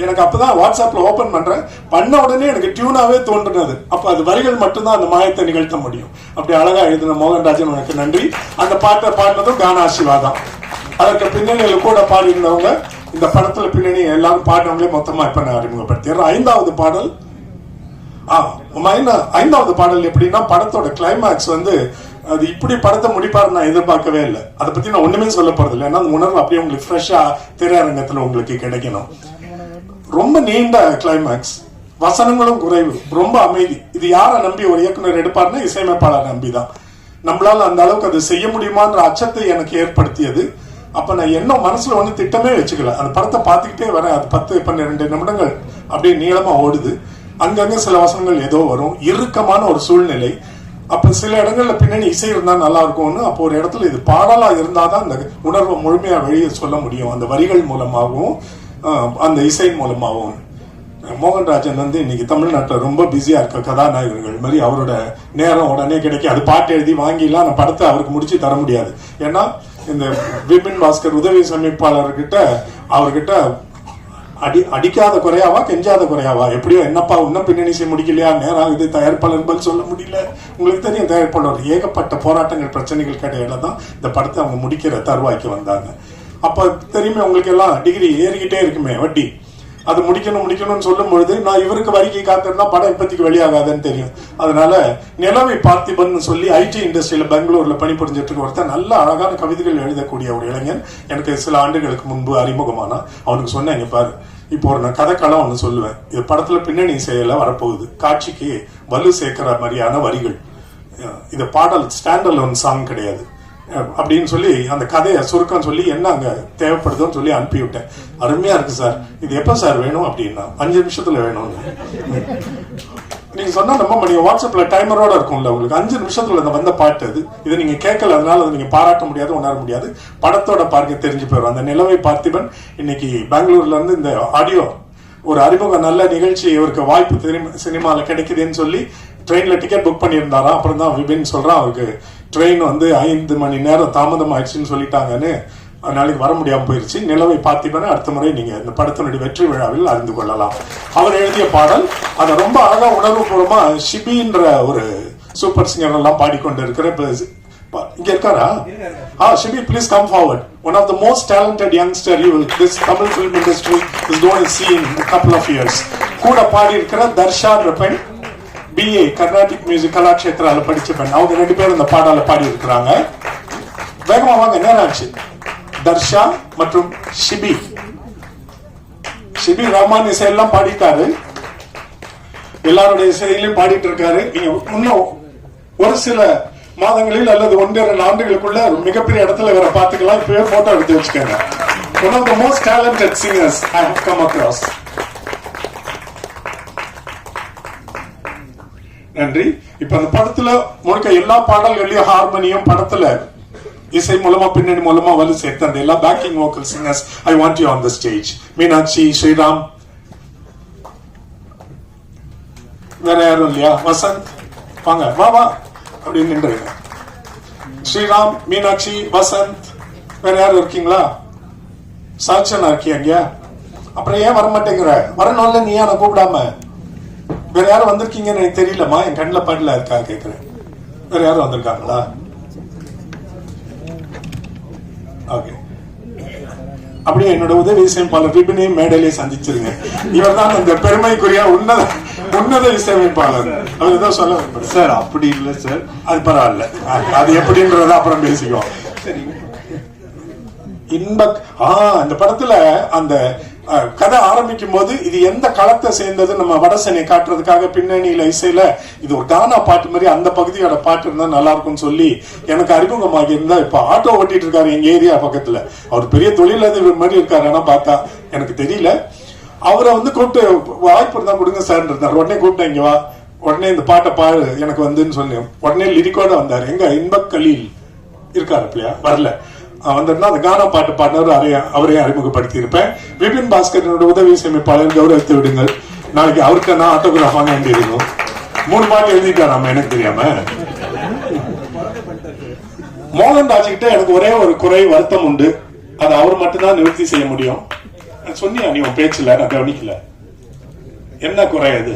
எனக்கு அப்பதான் வாட்ஸ்அப்ல ஓபன் பண்றேன், பண்ண உடனே எனக்கு டியூனாவே தோன்றுனது. அப்ப அது வரிகள் மட்டும்தான் அந்த மாயத்தை நிகழ்த்த முடியும். அப்படி அழகா எழுதின மோகன்ராஜன் உனக்கு நன்றி. அந்த பாட்டை பாடினதும் கானா சிவா தான். அதற்கு பின்னணியில கூட பாடியிருந்தவங்க இந்த படத்துல பின்னணி எல்லாரும் பாடினவங்களே மொத்தமா இப்ப நான் அறிமுகப்படுத்திடுறேன். ஐந்தாவது பாடல் எப்படின்னா, படத்தோட கிளைமேக்ஸ் வந்து அது இப்படி படத்தை முடிப்பாரு நான் எதிர்பார்க்கவே இல்லை. அதை பத்தி நான் ஒண்ணுமே சொல்ல போறது இல்லை. ஏன்னா அந்த உணர்வு அப்படியே உங்களுக்கு ஃப்ரெஷ்ஷா திரையரங்கத்துல உங்களுக்கு கிடைக்கணும். ரொம்ப நீண்ட கிளைமேக்ஸ், வசனங்களும் குறைவு, ரொம்ப அமைதி. இது யாரை நம்பி ஒரு இயக்குனர் எடுப்பாருன்னா இசையமைப்பாளர் நம்பிதான். நம்மளால அந்த அளவுக்கு அது செய்ய முடியுமான்ற அச்சத்தை எனக்கு ஏற்படுத்தியது. அப்ப நான் என்ன மனசுல ஒண்ணு திட்டமே வச்சுக்கல. அந்த படத்தை பார்த்துக்கிட்டே வரேன். அது 10-12 நிமிடங்கள் அப்படியே நீளமா ஓடுது. அங்கங்க சில வசனங்கள் ஏதோ வரும், இறுக்கமான ஒரு சூழ்நிலை. அப்ப சில இடங்கள்ல பின்னணி இசை இருந்தா நல்லா இருக்கும்னு, அப்போ ஒரு இடத்துல இது பாடலா இருந்தாதான் அந்த உணர்வை முழுமையா வெளியே சொல்ல முடியும், அந்த வரிகள் மூலமாகவும் அந்த இசை மூலமாகவும். மோகன்ராஜன் வந்து இன்னைக்கு தமிழ்நாட்டில் ரொம்ப பிஸியா இருக்க கதாநாயகர்கள் மாதிரி அவரோட நேரம் உடனே கிடைக்கும். அது பாட்டு எழுதி வாங்கிலாம் அந்த படத்தை அவருக்கு முடிச்சு தர முடியாது. ஏன்னா இந்த விபின் பாஸ்கர் உதவி சமைப்பாளர்கிட்ட அவர்கிட்ட அடிக்காத குறையாவா கெஞ்சாத குறையாவா, எப்படியோ என்னப்பா இன்னும் பின்னணி செய்ய முடிக்கலையா, நேரம் ஆகுது, தயாரிப்பாளர் பதில் சொல்ல முடியல. உங்களுக்கு தெரியும், தயாரிப்பாளர் ஏகப்பட்ட போராட்டங்கள் பிரச்சனைகள் கிடையில தான் இந்த படத்தை அவங்க முடிக்கிற தருவாய்க்கு வந்தாங்க. அப்ப தெரியுமே உங்களுக்கு எல்லாம் டிகிரி ஏறிக்கிட்டே இருக்குமே வட்டி, அது முடிக்கணும்னு சொல்லும் பொழுது நான் இவருக்கு வரிக்கை காத்திருந்தா படம் இப்பத்திக்கு வெளியாகாதுன்னு தெரியும். அதனால நிலவை பார்த்திபன் சொல்லி ஐடி இண்டஸ்ட்ரியில பெங்களூர்ல பணிபுரிஞ்சிட்டு இருக்க ஒருத்தர் நல்ல அழகான கவிதைகள் எழுதக்கூடிய ஒரு இளைஞன் எனக்கு சில ஆண்டுகளுக்கு முன்பு அறிமுகமானா. அவனுக்கு சொன்னேன், இங்க பாரு, இப்போ ஒரு நான் கதைக்களம் ஒன்று சொல்லுவேன், இது படத்துல பின்னணி இசையில வரப்போகுது, காட்சிக்கு வலு சேர்க்கிற மாதிரியான வரிகள், இது பாடல் ஸ்டாண்டர்ட் சாங் கிடையாது அப்படின்னு சொல்லி அந்த கதையை சுருக்கம் சொல்லி என்ன அங்க தேவைப்படுதுன்னு சொல்லி அனுப்பிவிட்டேன். அருமையா இருக்கு சார், இது எப்ப சார் வேணும் அப்படின்னா 5 நிமிஷத்துல வேணும்னு. நீங்க சொன்னா நம்ம நீங்க வாட்ஸ்அப்ல டைமரோட இருக்கும்ல, உங்களுக்கு 5 நிமிஷத்துல வந்த பாட்டு அது. இதை நீங்க கேட்கல, அதனால அதை நீங்க பாராட்ட முடியாது, உணர முடியாது. படத்தோட பார்க்க தெரிஞ்சு போயிடும். அந்த நிலவை பார்த்திபன் இன்னைக்கு பெங்களூர்ல இருந்து இந்த ஆடியோ ஒரு அறிமுக நல்ல நிகழ்ச்சி இவருக்கு வாய்ப்பு சினிமால கிடைக்குதுன்னு சொல்லி ட்ரெயின்ல டிக்கெட் புக் பண்ணியிருந்தாரா. அப்புறம் தான் விபின் சொல்றான், அவருக்கு ட்ரெயின் வந்து 5 மணி நேரம் தாமதம் ஆயிடுச்சுன்னு சொல்லிட்டாங்கன்னு நாளைக்கு வர முடியாம போயிருச்சு. நிலவை பார்த்திபன அடுத்த முறை நீங்க இந்த படத்தினுடைய வெற்றி விழாவில் அறிந்து கொள்ளலாம். அவர் எழுதிய பாடல் அதை ரொம்ப அழகா உணர்வுபூர்வமா ஷிபின்ற ஒரு சூப்பர் சிங்கர் எல்லாம் பாடிக்கொண்டு இருக்கிற இங்க இருக்காரா? Shibi, please come forward. One of the most talented youngster this Tamil film industry is going to see in a couple of years. கூட பாடி இருக்கிற தர்ஷான்ற பெண் BA கர்நாடிக் மியூசிக் கலாக்ஷேத்ரால படிச்ச பெண். அவங்க 2 பேரும் இந்த பாடல பாடி இருக்கிறாங்க. வேகமா வாங்க, நேரம் ஆச்சு. தர்ஷா மற்றும் ஷிபி ரஹ்மான் இசையெல்லாம் பாடிட்டாரு, எல்லாருடைய இசையிலையும் பாடிட்டு இருக்காரு. நீங்க இன்னும் ஒரு சில மாதங்களில் அல்லது 1-2 ஆண்டுகளுக்குள்ள ஒரு மிகப்பெரிய இடத்துல வர பாத்துக்கலாம். இப்பவே போட்டோ எடுத்து வச்சுக்கோங்க. One of the most talented singers I have come across. நன்றி. இப்ப அந்த படத்துல முழுக்க எல்லா பாடல்களையும் ஹார்மோனியம் படத்துல இசை மூலமா பின்னணி மூலமா வலு சேர்த்து அந்த எல்லா backing vocal singers I want you on the stage. Meenakshi, Sriram, வேற யாரும் இல்லையா? வசந்த் வாங்க, வா அப்படின்னு நின்றுங்க. ஸ்ரீராம், மீனாட்சி, வசந்த், வேற யாரும் இருக்கீங்களா? சாட்சனா இருக்கீங்க. அப்புறம் ஏன் வரமாட்டேங்கிற? வரணும்ல, நீ ஏன் கூப்பிடாம? வேற யாரும் வந்திருக்கீங்கன்னு எனக்கு தெரியலமா, என் கண்ணில் பாடல இருக்கா கேக்குறேன். வேற யாரும் வந்திருக்காங்களா? ஓகே, அப்படியே என்னோட உதவி இசையமைப்பாளர் விபினையும் மேடையிலே சந்திச்சிருங்க. இவர் தான் அந்த பெருமைக்குரிய உன்னத இசையமைப்பாளர். அவர் ஏதோ சொல்ல சார் அப்படி இல்லை சார். அது பரவாயில்ல, அது எப்படின்றத அப்புறம் பேசிக்குவோம். சரி, இந்த படத்துல அந்த கதை ஆரம்பிக்கும் போது இது எந்த களத்தை சேர்ந்தது நம்ம வடசென்னை காட்டுறதுக்காக பின்னணியில இசையில இது ஒரு கானா பாட்டு மாதிரி அந்த பகுதியோட பாட்டு இருந்தா நல்லா இருக்கும்னு சொல்லி எனக்கு அறிமுகமாகி இருந்தா இப்ப ஆட்டோ ஓட்டிட்டு இருக்காரு எங்க ஏரியா பக்கத்துல. அவர் பெரிய தொழிலதிபர் மாதிரி இருக்காரு. ஆனா பார்த்தா எனக்கு தெரியல. அவரை வந்து கூப்பிட்டு வாய்ப்பு இருந்தா கொடுங்க சார் இருந்தார். உடனே கூப்பிட்டேன், இங்க வா, உடனே இந்த பாட்டை பாடு எனக்கு வந்துன்னு சொல்லி உடனே லிரிக்கோட வந்தாரு. எங்க இன்பக் கலீல் இருக்காரு இல்லையா, வரல. வந்திருந்தா அந்த கானா பாட்டு பாடினவர் அவரையும் அறிமுகப்படுத்தி இருப்பேன். விபின் பாஸ்கரனோட உதவி இசையமைப்பாளர் கௌரவித்து விடுங்கள். நாளைக்கு அவருக்கு நான் ஆட்டோகிராஃப் வாங்க வேண்டியிருக்கும். 3 பாட்டு எழுதிட்டாராம எனக்கு தெரியாம. மோகன் ராஜ் கிட்ட எனக்கு ஒரே ஒரு குறை வருத்தம் உண்டு. அது அவர் மட்டும்தான் நிவர்த்தி செய்ய முடியும். சொன்னியா நீ உன் பேச்சுல, நான் கவனிக்கல. என்ன குறை அது?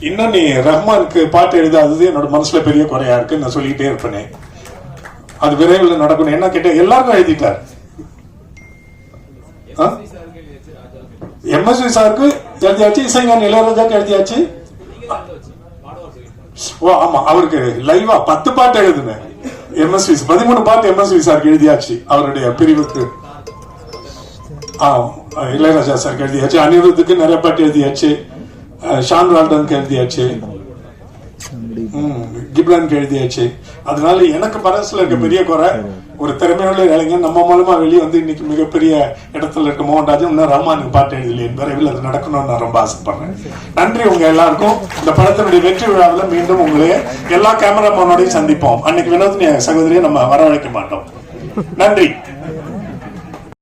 இன்னும் நீ ரஹ்மானுக்கு பாட்டு எழுதாதது என்னோட மனசுல பெரிய குறையா இருக்கு. நான் சொல்லிக்கிட்டே இருப்பேனே, அது விரைவில் நடக்கணும். என்ன கேட்ட எல்லாருக்கும் எழுதிட்டார். எம்எஸ்வி சாருக்கு எழுதியாச்சு, இசைஞானி இளையராஜாக்கு எழுதியாச்சு. ஓ ஆமா, அவருக்கு லைவா 10 பாட்டு எழுதுனேன். எம்எஸ்வி 13 பாட்டு எம்எஸ்வி சாருக்கு எழுதியாச்சு. அவருடைய பிரிவுக்கு இளையராஜா சாருக்கு எழுதியாச்சு. அனிருத்துக்கு நிறைய பாட்டு எழுதியாச்சு. ஷான் ரால்டனுக்கு எழுதியாச்சு. கிப்லானுக்கு எழுதியாச்சு. அதனால எனக்கு மனசுல இருக்க பெரிய குறை, ஒரு திறமையுள்ள இளைஞன் நம்ம மூலமா வெளியே வந்து இன்னைக்கு மிகப்பெரிய இடத்துல இருக்க மோகன்ராஜன் இன்னும் ரஹ்மானுக்கு பாட்டு எழுதலையே. விரைவில் அது நடக்கணும்னு நான் ரொம்ப ஆசைப்படுறேன். நன்றி உங்க எல்லாருக்கும். இந்த படத்தினுடைய வெற்றி விழாவில் மீண்டும் உங்களே எல்லா கேமராமேனோடையும் சந்திப்போம். அன்னைக்கு வினோதினி சகோதரியை நம்ம வரவழைக்க மாட்டோம். நன்றி.